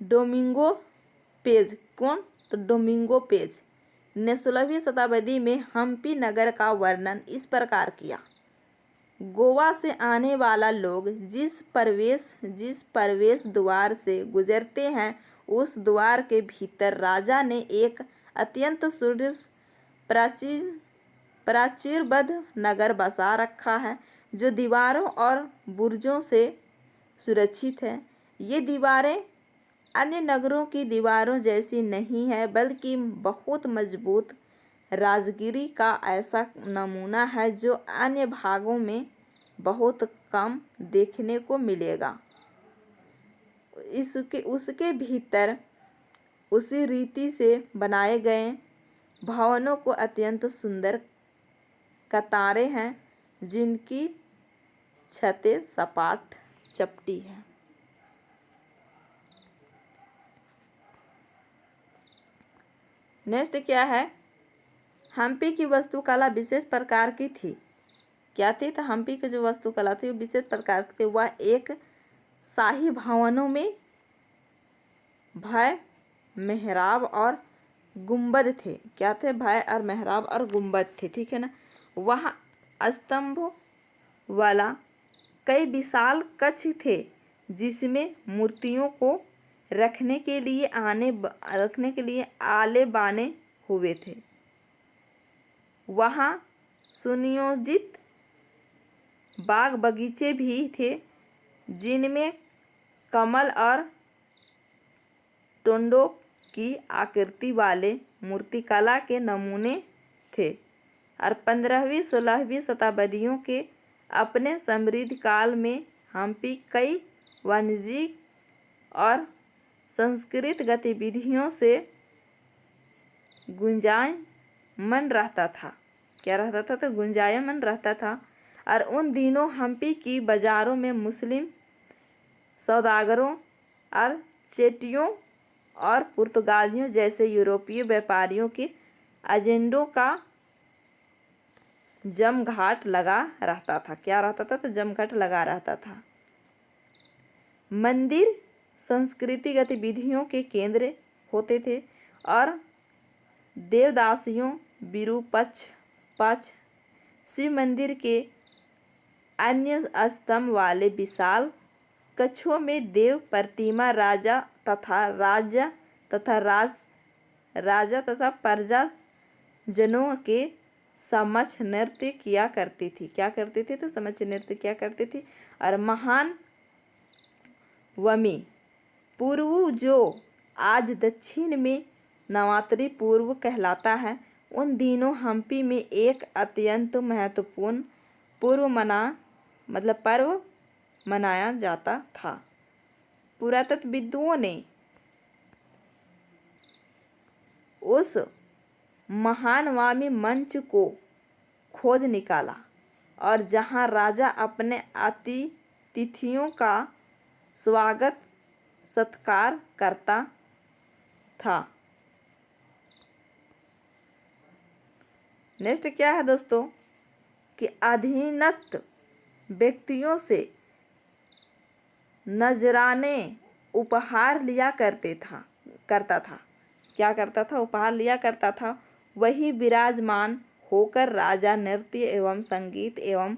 A: डोमिंगो पेज, कौन तो डोमिंगो पेज ने 16वीं शताब्दी में हम्पी नगर का वर्णन इस प्रकार किया। गोवा से आने वाला लोग जिस प्रवेश द्वार से गुजरते हैं उस द्वार के भीतर राजा ने एक अत्यंत सुदृढ़ प्राचीरबद्ध नगर बसा रखा है जो दीवारों और बुर्जों से सुरक्षित है। ये दीवारें अन्य नगरों की दीवारों जैसी नहीं है बल्कि बहुत मजबूत राजगिरी का ऐसा नमूना है जो अन्य भागों में बहुत कम देखने को मिलेगा। उसके भीतर उसी रीति से बनाए गए भवनों को अत्यंत सुंदर कतारें हैं जिनकी छतें सपाट चपटी है। नेक्स्ट क्या है, हम्पी की वास्तुकला विशेष प्रकार की थी। क्या थी तो हम्पी की जो वास्तुकला थी वो विशेष प्रकार की थी। वह एक शाही भवनों में भय, मेहराब और गुंबद थे। क्या थे, भय और मेहराब और गुंबद थे। ठीक है ना। वहाँ स्तंभों वाला कई विशाल कक्ष थे जिसमें मूर्तियों को रखने के लिए आले बाने हुए थे। वहाँ सुनियोजित बाग बगीचे भी थे जिनमें कमल और टोंडों की आकृति वाले मूर्तिकला के नमूने थे। और 15वीं-16वीं शताब्दियों के अपने समृद्ध काल में हम्पी कई वाणिज्यिक और सांस्कृतिक गतिविधियों से गुंजायमान रहता था। क्या रहता था तो गुंजायमान रहता था। और उन दिनों हम्पी की बाज़ारों में मुस्लिम सौदागरों और चेटियों और पुर्तगालियों जैसे यूरोपीय व्यापारियों के एजेंटों का जमघाट लगा रहता था। क्या रहता था? तो जमघाट लगा रहता था। मंदिर संस्कृति गतिविधियों के केंद्र होते थे और देवदासियों, विरूपक्ष शिव मंदिर के अन्य स्तंभ वाले विशाल कक्षों में देव प्रतिमा राजा तथा प्रजा जनों के समक्ष नृत्य किया करती थी। क्या करती थी? तो समक्ष नृत्य किया करती थी। और महान वमी पूर्व, जो आज दक्षिण में नवरात्रि पूर्व कहलाता है, उन दिनों हम्पी में एक अत्यंत महत्वपूर्ण पर्व मनाया जाता था। पुरातत्वविदों ने उस महान वामी मंच को खोज निकाला और जहां राजा अपने अतिथियों का स्वागत सत्कार करता था। नेक्स्ट क्या है दोस्तों कि अधीनस्थ व्यक्तियों से नजराने उपहार लिया करता था। क्या करता था? उपहार लिया करता था। वही विराजमान होकर राजा नृत्य एवं संगीत एवं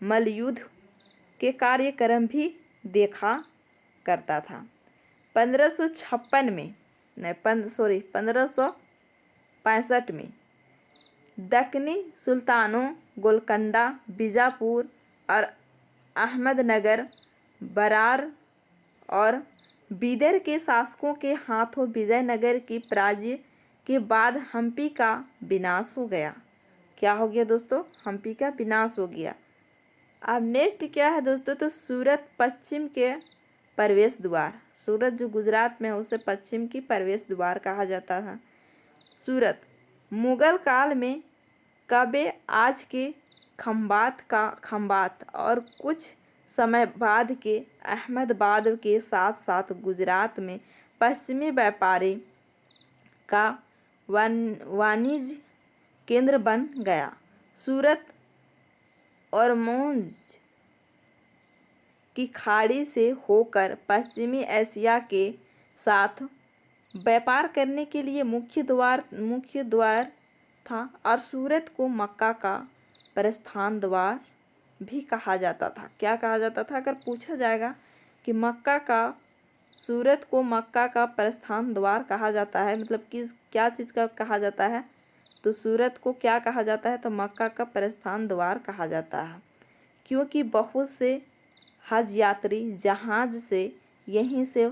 A: मल्लयुद्ध के कार्यक्रम भी देखा करता था। 1565 में दक्कनी सुल्तानों गोलकुंडा, बीजापुर और अहमदनगर, बरार और बीदर के शासकों के हाथों विजयनगर की पराजय के बाद हम्पी का विनाश हो गया। क्या हो गया दोस्तों? हम्पी का विनाश हो गया। अब नेक्स्ट क्या है दोस्तों? तो सूरत पश्चिम के प्रवेश द्वार। सूरत जो गुजरात में है उसे पश्चिम की प्रवेश द्वार कहा जाता था। सूरत मुगल काल में कबे आज के खंबात और कुछ समय बाद के अहमदाबाद के साथ साथ गुजरात में पश्चिमी व्यापारी का वाणिज्य केंद्र बन गया। सूरत और मोंज की खाड़ी से होकर पश्चिमी एशिया के साथ व्यापार करने के लिए मुख्य द्वार था और सूरत को मक्का का प्रस्थान द्वार भी कहा जाता था। क्या कहा जाता था? अगर पूछा जाएगा कि सूरत को मक्का का प्रस्थान द्वार कहा जाता है, मतलब क्या चीज़ का कहा जाता है? तो सूरत को क्या कहा जाता है? तो मक्का का प्रस्थान द्वार कहा जाता है, क्योंकि बहुत से हज यात्री जहाज़ से यहीं से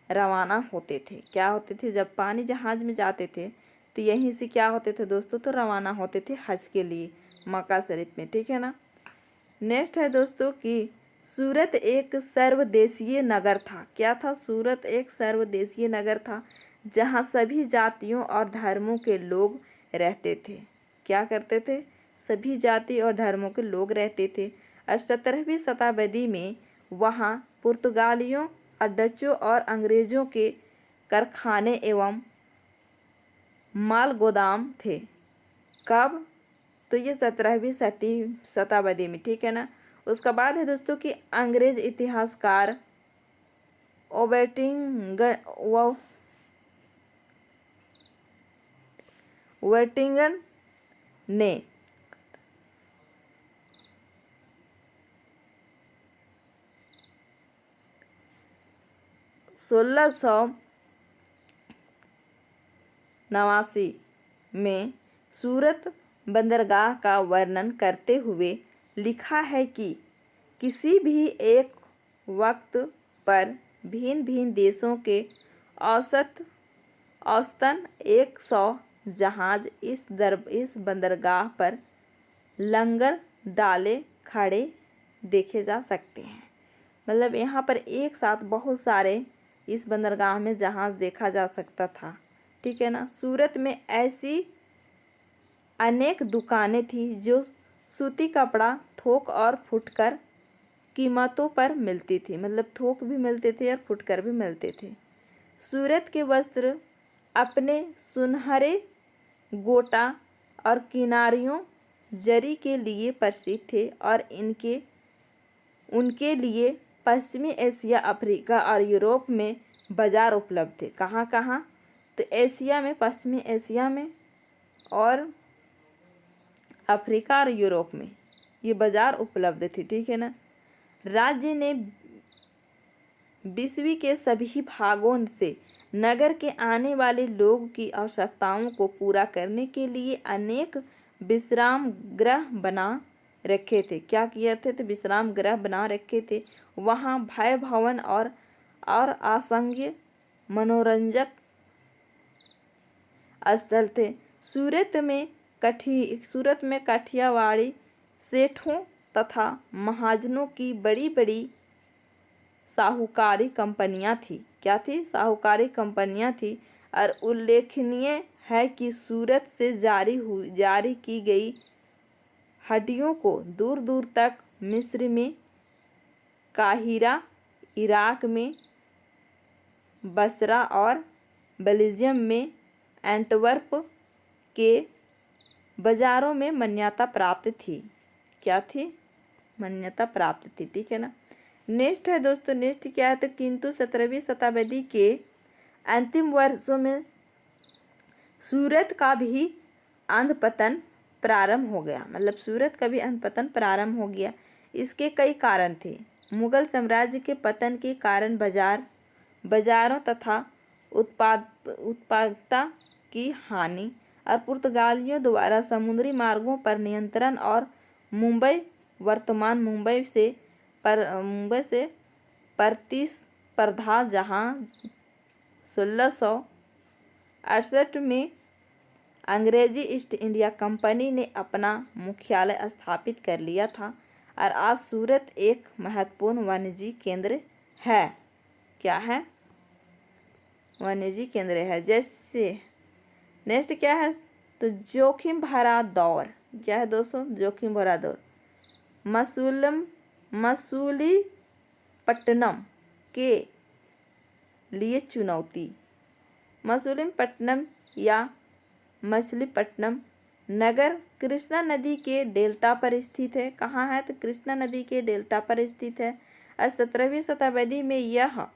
A: रवाना होते थे। क्या होते थे? जब पानी जहाज़ में जाते थे तो यहीं से क्या होते थे दोस्तों? तो रवाना होते थे हज के लिए मक्का शरीफ में। ठीक है ना। नेक्स्ट है दोस्तों कि सूरत एक सर्वदेशीय नगर था। क्या था? सूरत एक सर्वदेशीय नगर था जहां सभी जातियों और धर्मों के लोग रहते थे। क्या करते थे? सभी जाति और धर्मों के लोग रहते थे। और 17वीं शताब्दी में वहां पुर्तगालियों और डचों और अंग्रेज़ों के कारखाने एवं माल गोदाम थे। कब? तो ये 17वीं शताब्दी में। ठीक है ना। उसका बाद है दोस्तों कि अंग्रेज इतिहासकार वेटिंगन ने 1689 में सूरत बंदरगाह का वर्णन करते हुए लिखा है कि किसी भी एक वक्त पर भिन्न भिन्न देशों के औसतन 100 जहाज इस बंदरगाह पर लंगर डाले खड़े देखे जा सकते हैं। मतलब यहाँ पर एक साथ बहुत सारे इस बंदरगाह में जहाज देखा जा सकता था। ठीक है ना। सूरत में ऐसी अनेक दुकानें थी जो सूती कपड़ा थोक और फुटकर कीमतों पर मिलती थी। मतलब थोक भी मिलते थे और फुटकर भी मिलते थे। सूरत के वस्त्र अपने सुनहरे गोटा और किनारियों जरी के लिए प्रसिद्ध थे और उनके लिए पश्चिमी एशिया, अफ्रीका और यूरोप में बाजार उपलब्ध थे। कहाँ कहाँ? तो एशिया में, पश्चिमी एशिया में और अफ्रीका और यूरोप में ये बाजार उपलब्ध थे। ठीक है ना। राज्य ने विश्व के सभी भागों से नगर के आने वाले लोगों की आवश्यकताओं को पूरा करने के लिए अनेक विश्राम गृह बना रखे थे। क्या किए थे? तो विश्राम गृह बना रखे थे। वहाँ भय भवन और आसंग मनोरंजक स्थल थे। सूरत में काठियावाड़ी सेठों तथा महाजनों की बड़ी बड़ी साहूकारी कंपनियां थी। क्या थी? साहूकारी कंपनियां थी। और उल्लेखनीय है कि सूरत से जारी की गई हड्डियों को दूर दूर तक मिस्र में, काहिरा, इराक में, बसरा और बेल्जियम में एंटवर्प के बाजारों में मान्यता प्राप्त थी। क्या थी? मान्यता प्राप्त थी। ठीक है ना। नेक्स्ट है दोस्तों, नेक्स्ट क्या है? तो किंतु 17वीं शताब्दी के अंतिम वर्षों में सूरत का भी अंधपतन प्रारंभ हो गया। मतलब सूरत का भी अंधपतन प्रारंभ हो गया। इसके कई कारण थे। मुगल साम्राज्य के पतन के कारण बाजारों तथा उत्पादकता की हानि और पुर्तगालियों द्वारा समुद्री मार्गों पर नियंत्रण और वर्तमान मुंबई से प्रतिस्पर्धा, जहां 1668 में अंग्रेजी ईस्ट इंडिया कंपनी ने अपना मुख्यालय स्थापित कर लिया था। और आज सूरत एक महत्वपूर्ण वाणिज्य केंद्र है। क्या है? वाणिज्य केंद्र है। जैसे नेक्स्ट क्या है? तो जोखिम भरा दौर। क्या है दोस्तों? जोखिम भरा दौर। मसूलीपट्टनम के लिए चुनौती। मसूलीपट्टनम या मछलीपट्टनम नगर कृष्णा नदी के डेल्टा पर स्थित है। कहाँ है? तो कृष्णा नदी के डेल्टा पर स्थित है। और 17वीं शताब्दी में यह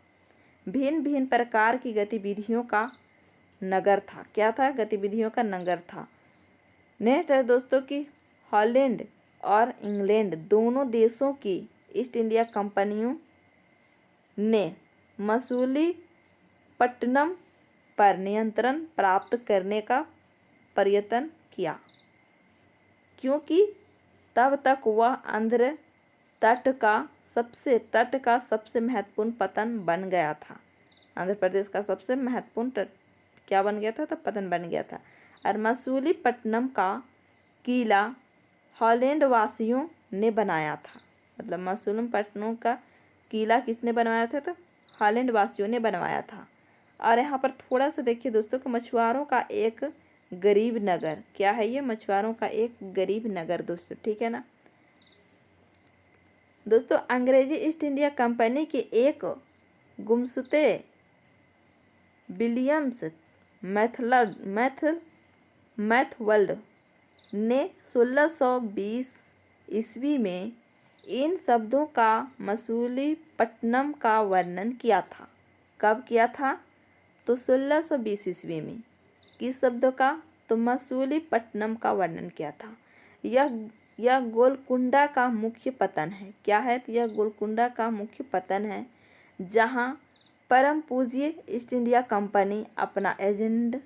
A: भिन्न भिन्न प्रकार की गतिविधियों का नगर था। क्या था? गतिविधियों का नगर था। नेक्स्ट है दोस्तों कि हॉलैंड और इंग्लैंड दोनों देशों की ईस्ट इंडिया कंपनियों ने मसूलीपट्टनम पर नियंत्रण प्राप्त करने का प्रयत्न किया, क्योंकि तब तक वह तट का सबसे महत्वपूर्ण पतन बन गया था। आंध्र प्रदेश का सबसे महत्वपूर्ण तट क्या बन गया था? तो पतन बन गया था। और मसूलीपट्टनम का किला हॉलैंड वासियों ने बनाया था। मतलब मसूलीपट्टनम का किला किसने बनवाया था? तो हॉलैंड वासियों ने बनवाया था। और यहाँ पर थोड़ा सा देखिए दोस्तों कि मछुआरों का एक गरीब नगर। क्या है ये? मछुआरों का एक गरीब नगर दोस्तों। ठीक है ना। दोस्तों अंग्रेजी ईस्ट इंडिया कंपनी के एक गुमशुदे विलियम्स मैथवर्ल्ड ने 1620 ईस्वी में इन शब्दों का मसूलीपट्टनम का वर्णन किया था। कब किया था? तो 1620 ईस्वी में। किस शब्दों का? तो मसूलीपट्टनम का वर्णन किया था। यह गोलकुंडा का मुख्य पतन है। क्या है? तो यह गोलकुंडा का मुख्य पतन है, जहां परम पूज्य ईस्ट इंडिया कंपनी अपना एजेंट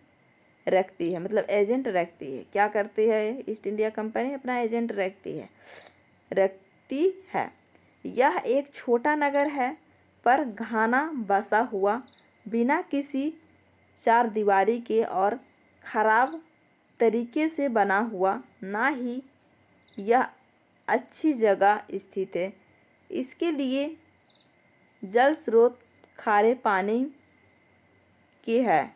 A: रखती है। मतलब एजेंट रखती है। क्या करती है? ईस्ट इंडिया कंपनी अपना एजेंट रखती है। यह एक छोटा नगर है, पर घना बसा हुआ, बिना किसी चार दीवारी के और खराब तरीके से बना हुआ। ना ही यह अच्छी जगह स्थित है। इसके लिए जल स्रोत खारे पानी के है।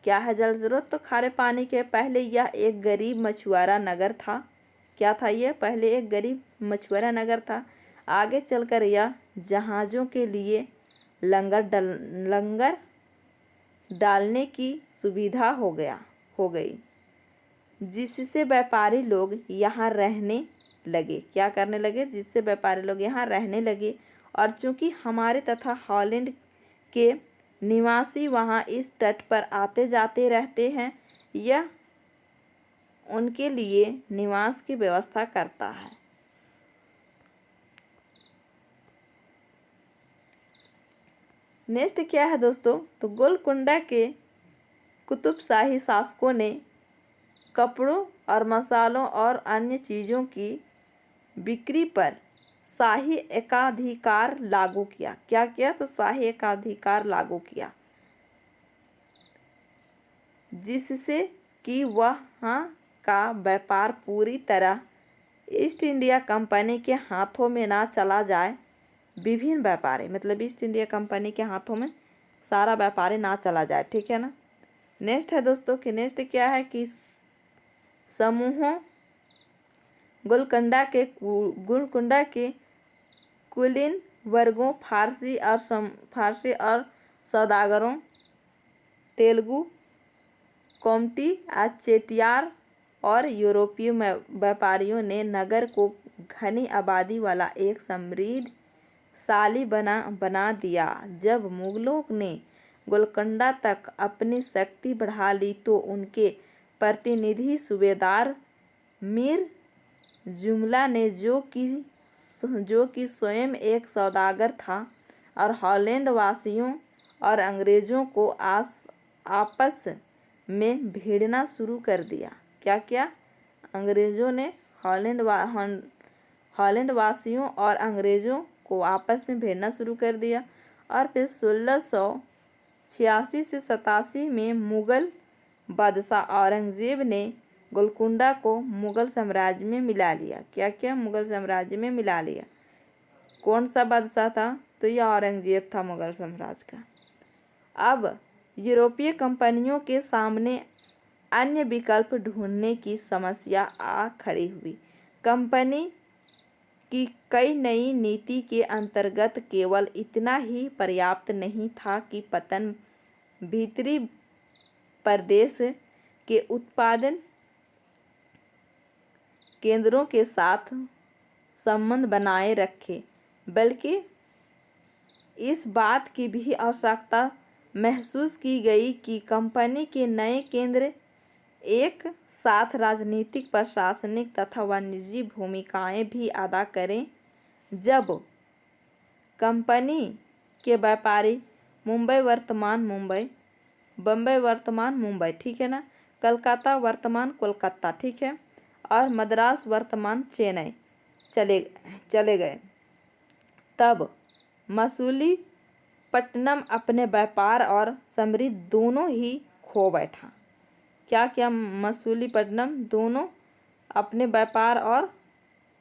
A: क्या है जल स्रोत? तो खारे पानी के। पहले यह एक गरीब मछुआरा नगर था। क्या था ये? पहले एक गरीब मछुआरा नगर था। आगे चलकर यह जहाज़ों के लिए लंगर डालने की सुविधा हो गई। जिससे व्यापारी लोग यहाँ रहने लगे। क्या करने लगे? जिससे व्यापारी लोग यहाँ रहने लगे। और चूंकि हमारे तथा हॉलैंड के निवासी वहाँ इस तट पर आते जाते रहते हैं, यह उनके लिए निवास की व्यवस्था करता है। नेक्स्ट क्या है दोस्तों? तो गोलकुंडा के कुतुबशाही शासकों ने कपड़ों और मसालों और अन्य चीज़ों की बिक्री पर शाही एकाधिकार लागू किया। क्या किया? तो शाही एकाधिकार लागू किया, जिससे कि वहाँ का व्यापार पूरी तरह ईस्ट इंडिया कंपनी के हाथों में ना चला जाए। विभिन्न व्यापारी, मतलब ईस्ट इंडिया कंपनी के हाथों में सारा व्यापारी ना चला जाए। ठीक है ना। नेक्स्ट है दोस्तों कि नेक्स्ट क्या है कि समूहों गोलकुंडा के कुलीन वर्गों, फारसी और सौदागरों, तेलुगु, कोमटी, चेटियार और यूरोपीय व्यापारियों ने नगर को घनी आबादी वाला एक समृद्धशाली बना दिया। जब मुगलों ने गोलकुंडा तक अपनी शक्ति बढ़ा ली तो उनके प्रतिनिधि सूबेदार मीर जुमला ने, जो कि स्वयं एक सौदागर था, और हॉलैंड वासियों और अंग्रेज़ों को आपस में भिड़ना शुरू कर दिया। क्या किया? अंग्रेज़ों ने हॉलैंड वासियों और अंग्रेज़ों को आपस में भिड़ना शुरू कर दिया। और फिर 1686 से 87 में मुग़ल बादशाह औरंगज़ेब ने गोलकुंडा को मुग़ल साम्राज्य में मिला लिया। क्या किया? मुग़ल साम्राज्य में मिला लिया। कौन सा बादशाह था? तो यह औरंगज़ेब था मुग़ल साम्राज्य का। अब यूरोपीय कंपनियों के सामने अन्य विकल्प ढूंढने की समस्या आ खड़ी हुई। कंपनी की कई नई नीति के अंतर्गत केवल इतना ही पर्याप्त नहीं था कि पतन भीतरी प्रदेश के उत्पादन केंद्रों के साथ संबंध बनाए रखे, बल्कि इस बात की भी आवश्यकता महसूस की गई कि कंपनी के नए केंद्र एक साथ राजनीतिक, प्रशासनिक तथा वाणिज्यिक भूमिकाएं भी अदा करें। जब कंपनी के व्यापारी मुंबई वर्तमान मुंबई, बम्बई वर्तमान मुंबई, ठीक है ना, कलकत्ता वर्तमान कोलकाता, ठीक है, और मद्रास वर्तमान चेन्नई चले गए, तब मसूलीपट्टनम अपने व्यापार और समृद्धि दोनों ही खो बैठा। क्या क्या? मसूलीपट्टनम दोनों अपने व्यापार और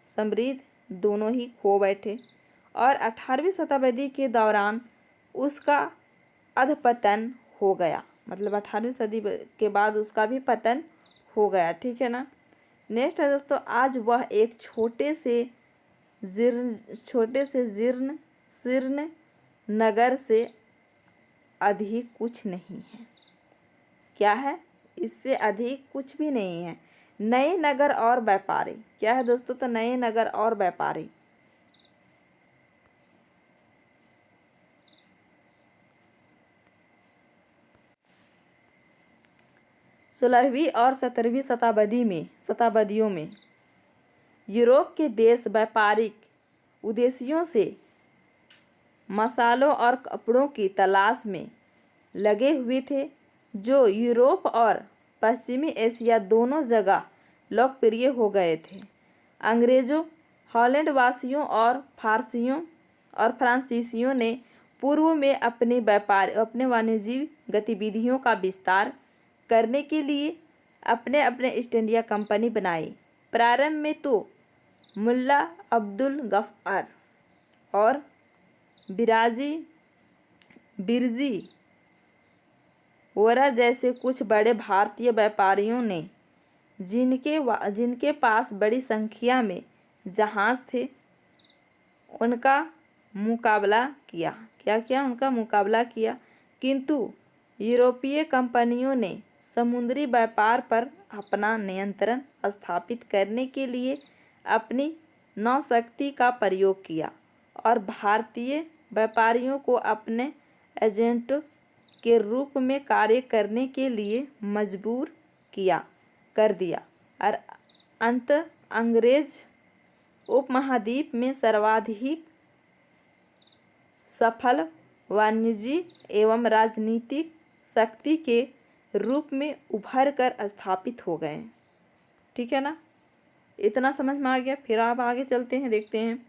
A: समृद्धि दोनों ही खो बैठे। और 18वीं शताब्दी के दौरान उसका अधपतन हो गया, मतलब 18वीं सदी के बाद उसका भी पतन हो गया। ठीक है ना। नेक्स्ट है दोस्तों, आज वह एक छोटे से जीर्ण नगर से अधिक कुछ नहीं है। क्या है? इससे अधिक कुछ भी नहीं है। नए नगर और व्यापारी। क्या है दोस्तों? तो नए नगर और व्यापारी। सोलहवीं और 17वीं शताब्दियों में यूरोप के देश व्यापारिक उद्देश्यों से मसालों और कपड़ों की तलाश में लगे हुए थे, जो यूरोप और पश्चिमी एशिया दोनों जगह लोकप्रिय हो गए थे। अंग्रेज़ों, हॉलैंड वासियों और फ्रांसीसियों ने पूर्व में अपने वाणिज्यिक गतिविधियों का विस्तार करने के लिए अपने ईस्ट इंडिया कंपनी बनाई। प्रारंभ में तो मुल्ला अब्दुल गफ्फार और बिरजी वोरा जैसे कुछ बड़े भारतीय व्यापारियों ने, जिनके पास बड़ी संख्या में जहाज़ थे, उनका मुकाबला किया। क्या किया? उनका मुकाबला किया। किंतु यूरोपीय कंपनियों ने समुद्री व्यापार पर अपना नियंत्रण स्थापित करने के लिए अपनी नौशक्ति का प्रयोग किया और भारतीय व्यापारियों को अपने एजेंट के रूप में कार्य करने के लिए मजबूर कर दिया और अंत अंग्रेज उपमहाद्वीप में सर्वाधिक सफल वाणिज्यिक एवं राजनीतिक शक्ति के रूप में उभर कर स्थापित हो गए। ठीक है ना, इतना समझ में आ गया। फिर आप आगे चलते हैं, देखते हैं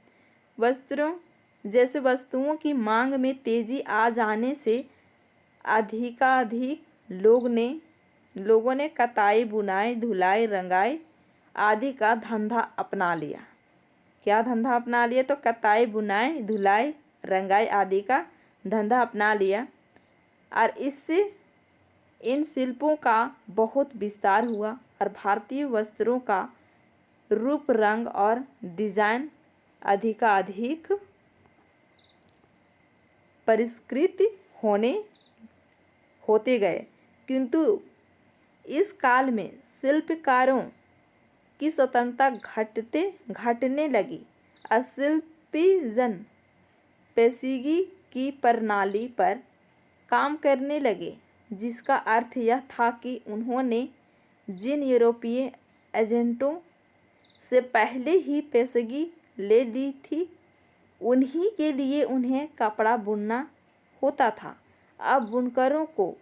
A: वस्तुओं की मांग में तेजी आ जाने से अधिकाधिक लोगों ने कताई, बुनाई, धुलाई, रंगाई आदि का धंधा अपना लिया। क्या धंधा अपना लिया? तो कताई, बुनाई, धुलाई, रंगाई आदि का धंधा अपना लिया और इससे इन शिल्पों का बहुत विस्तार हुआ और भारतीय वस्त्रों का रूप, रंग और डिजाइन अधिकाधिक परिष्कृत होते गए। किंतु इस काल में शिल्पकारों की स्वतंत्रता घटने लगी और शिल्पीजन पेशगी की प्रणाली पर काम करने लगे, जिसका अर्थ यह था कि उन्होंने जिन यूरोपीय एजेंटों से पहले ही पेशगी ले ली थी, उन्हीं के लिए उन्हें कपड़ा बुनना होता था। अब बुनकरों को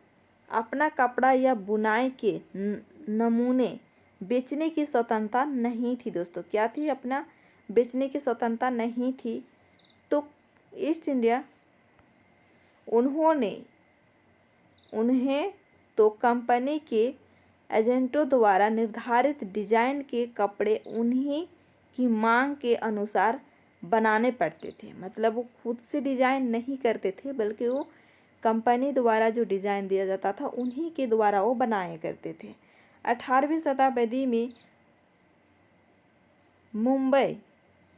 A: अपना कपड़ा या बुनाई के नमूने बेचने की स्वतंत्रता नहीं थी। दोस्तों, क्या थी? अपना बेचने की स्वतंत्रता नहीं थी। तो ईस्ट इंडिया उन्हें तो कंपनी के एजेंटों द्वारा निर्धारित डिजाइन के कपड़े उन्हीं की मांग के अनुसार बनाने पड़ते थे। मतलब वो खुद से डिजाइन नहीं करते थे, बल्कि वो कंपनी द्वारा जो डिजाइन दिया जाता था उन्हीं के द्वारा वो बनाया करते थे। 18वीं शताब्दी में मुंबई,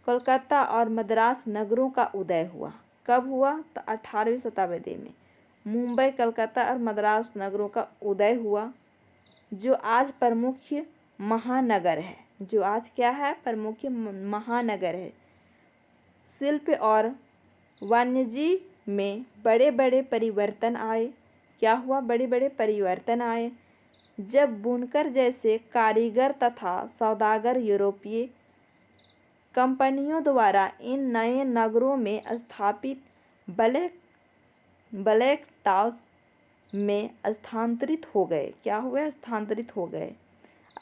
A: कोलकाता और मद्रास नगरों का उदय हुआ। कब हुआ? तो 18वीं शताब्दी में मुंबई, कलकत्ता और मद्रास नगरों का उदय हुआ, जो आज प्रमुख महानगर है। जो आज क्या है? प्रमुख महानगर है। शिल्प और वाणिज्य में बड़े बड़े परिवर्तन आए। क्या हुआ? बड़े बड़े परिवर्तन आए जब बुनकर जैसे कारीगर तथा सौदागर यूरोपीय कंपनियों द्वारा इन नए नगरों में स्थापित ब्लैक टाउस में स्थानांतरित हो गए। क्या हुए? स्थानांतरित हो गए।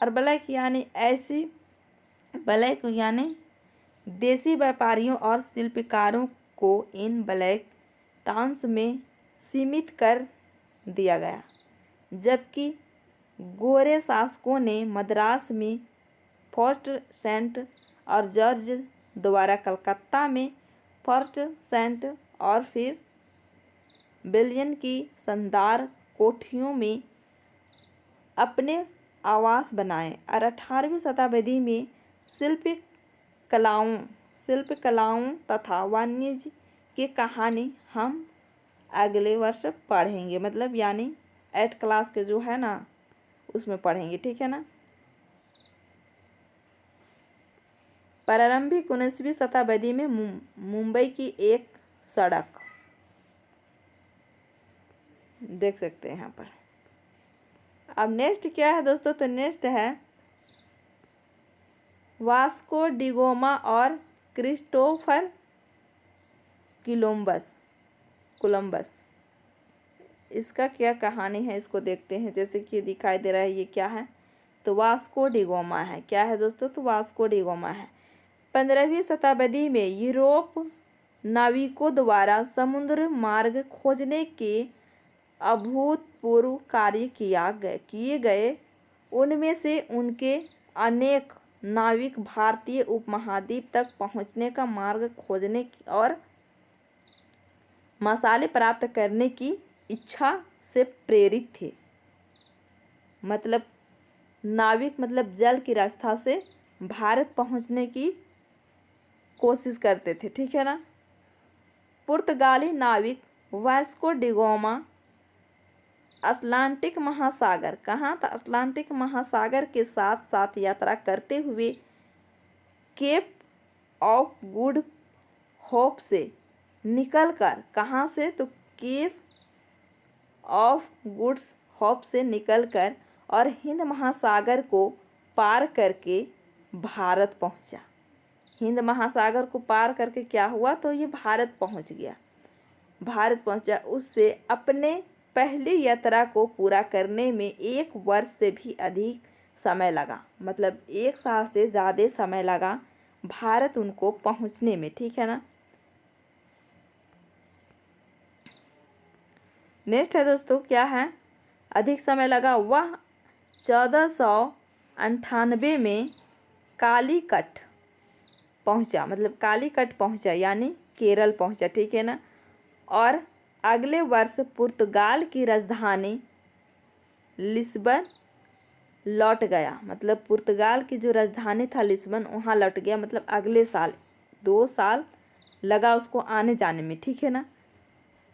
A: और ब्लैक यानी देसी व्यापारियों और शिल्पकारों को इन ब्लैक टाउन्स में सीमित कर दिया गया, जबकि गोरे शासकों ने मद्रास में फर्स्ट सेंट और जॉर्ज द्वारा कलकत्ता में फर्स्ट सेंट और फिर विलियम की शानदार कोठियों में अपने आवास बनाए। और 18वीं शताब्दी में शिल्प कलाओं तथा वाणिज्य की कहानी हम अगले वर्ष पढ़ेंगे। मतलब यानी 8th क्लास के जो है ना उसमें पढ़ेंगे। ठीक है ना। प्रारंभिक 19वीं शताब्दी में मुंबई की एक सड़क देख सकते हैं यहाँ पर। अब नेक्स्ट क्या है दोस्तों? तो नेक्स्ट है वास्को डिगामा और क्रिस्टोफर कोलंबस। इसका क्या कहानी है इसको देखते हैं। जैसे कि दिखाई दे रहा है, ये क्या है? तो वास्को डिगामा है। क्या है दोस्तों? तो वास्को डिगामा है। 15वीं शताब्दी में यूरोप नाविकों द्वारा समुद्र मार्ग खोजने के अभूतपूर्व कार्य किए गए। उनमें से उनके अनेक नाविक भारतीय उपमहाद्वीप तक पहुंचने का मार्ग खोजने और मसाले प्राप्त करने की इच्छा से प्रेरित थे। मतलब नाविक मतलब जल की रास्ता से भारत पहुंचने की कोशिश करते थे। ठीक है ना। पुर्तगाली नाविक वास्को डिगामा अटलांटिक महासागर, कहाँ था? अटलांटिक महासागर के साथ साथ यात्रा करते हुए केप ऑफ गुड होप से निकलकर, कहाँ से? तो केप ऑफ गुड होप से निकलकर और हिंद महासागर को पार करके भारत पहुंचा। हिंद महासागर को पार करके क्या हुआ? तो ये भारत पहुंच गया, भारत पहुंचा। उससे अपने पहली यात्रा को पूरा करने में 1 वर्ष से भी अधिक समय लगा, मतलब 1 साल से ज़्यादा समय लगा भारत उनको पहुंचने में, ठीक है ना। नेक्स्ट है दोस्तों, क्या है? अधिक समय लगा, वह 1498 में कालीकट पहुंचा, मतलब कालीकट पहुंचा यानी केरल पहुंचा, ठीक है ना। और अगले वर्ष पुर्तगाल की राजधानी लिस्बन लौट गया, मतलब पुर्तगाल की जो राजधानी था लिस्बन, वहाँ लौट गया, मतलब अगले साल। 2 साल लगा उसको आने जाने में, ठीक है ना।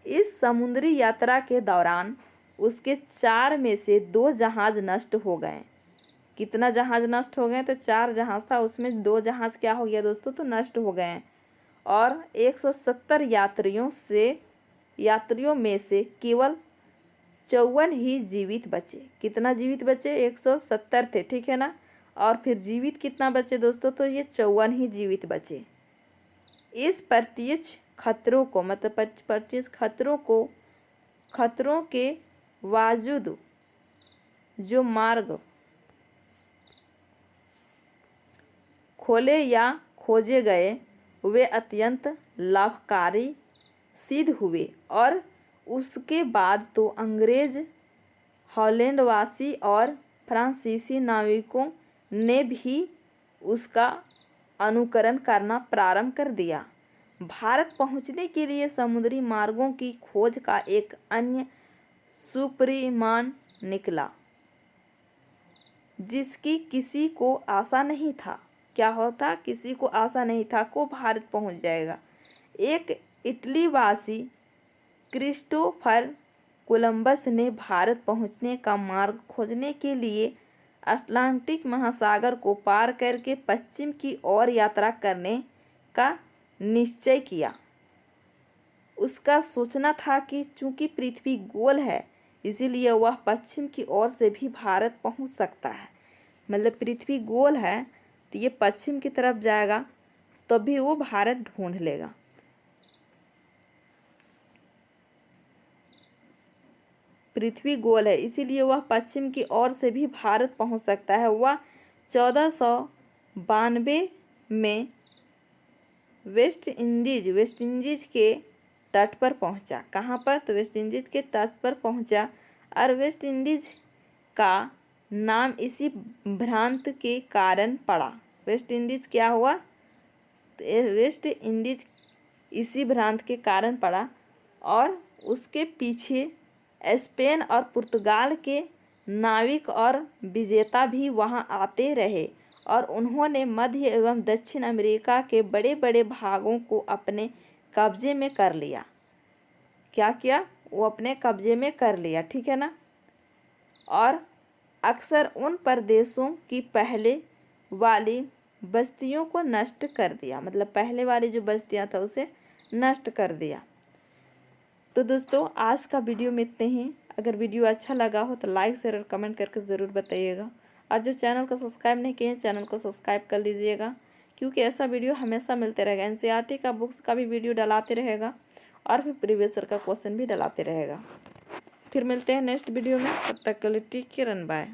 A: इस समुद्री यात्रा के दौरान उसके 4 में से 2 जहाज़ नष्ट हो गए। कितना जहाज़ नष्ट हो गए? तो 4 जहाज़ था, उसमें 2 जहाज़ क्या हो गया दोस्तों? तो नष्ट हो गए। और 170 यात्रियों में से केवल 54 ही जीवित बचे। कितना जीवित बचे? 170 थे, ठीक है ना। और फिर जीवित कितना बचे दोस्तों? तो ये 54 ही जीवित बचे। इस प्रत्यक्ष खतरों को, मतलब प्रत्यक्ष खतरों के बावजूद जो मार्ग खोले या खोजे गए वे अत्यंत लाभकारी सिद्ध हुए। और उसके बाद तो अंग्रेज, हॉलैंडवासी और फ्रांसीसी नाविकों ने भी उसका अनुकरण करना प्रारंभ कर दिया। भारत पहुंचने के लिए समुद्री मार्गों की खोज का एक अन्य सुपरिमाण निकला जिसकी किसी को आशा नहीं था। क्या होता? किसी को आशा नहीं था को भारत पहुंच जाएगा। एक इटलीवासी क्रिस्टोफर कोलंबस ने भारत पहुंचने का मार्ग खोजने के लिए अटलांटिक महासागर को पार करके पश्चिम की ओर यात्रा करने का निश्चय किया। उसका सोचना था कि चूंकि पृथ्वी गोल है इसीलिए वह पश्चिम की ओर से भी भारत पहुंच सकता है। मतलब पृथ्वी गोल है तो ये पश्चिम की तरफ जाएगा तो भी वो भारत ढूंढ लेगा। पृथ्वी गोल है इसीलिए वह पश्चिम की ओर से भी भारत पहुंच सकता है। वह 1492 में वेस्ट इंडीज के तट पर पहुंचा। कहाँ पर? तो वेस्ट इंडीज के तट पर पहुंचा। और वेस्ट इंडीज का नाम इसी भ्रांत के कारण पड़ा। वेस्ट इंडीज क्या हुआ? तो वेस्ट इंडीज इसी भ्रांत के कारण पड़ा। और उसके पीछे स्पेन और पुर्तगाल के नाविक और विजेता भी वहां आते रहे और उन्होंने मध्य एवं दक्षिण अमेरिका के बड़े बड़े भागों को अपने कब्जे में कर लिया। क्या किया? वो अपने कब्जे में कर लिया, ठीक है ना। और अक्सर उन प्रदेशों की पहले वाली बस्तियों को नष्ट कर दिया, मतलब पहले वाली जो बस्तियां था उसे नष्ट कर दिया। तो दोस्तों आज का वीडियो में इतने ही। अगर वीडियो अच्छा लगा हो तो लाइक शेयर और कमेंट करके ज़रूर बताइएगा। और जो चैनल को सब्सक्राइब नहीं किए हैं चैनल को सब्सक्राइब कर लीजिएगा, क्योंकि ऐसा वीडियो हमेशा मिलते रहेगा। एनसीईआरटी का बुक्स का भी वीडियो डलाते रहेगा और फिर प्रीवियस ईयर का क्वेश्चन भी डलाते रहेगा। फिर मिलते हैं नेक्स्ट वीडियो में, तब तक के लिए टेक केयर एंड बाय।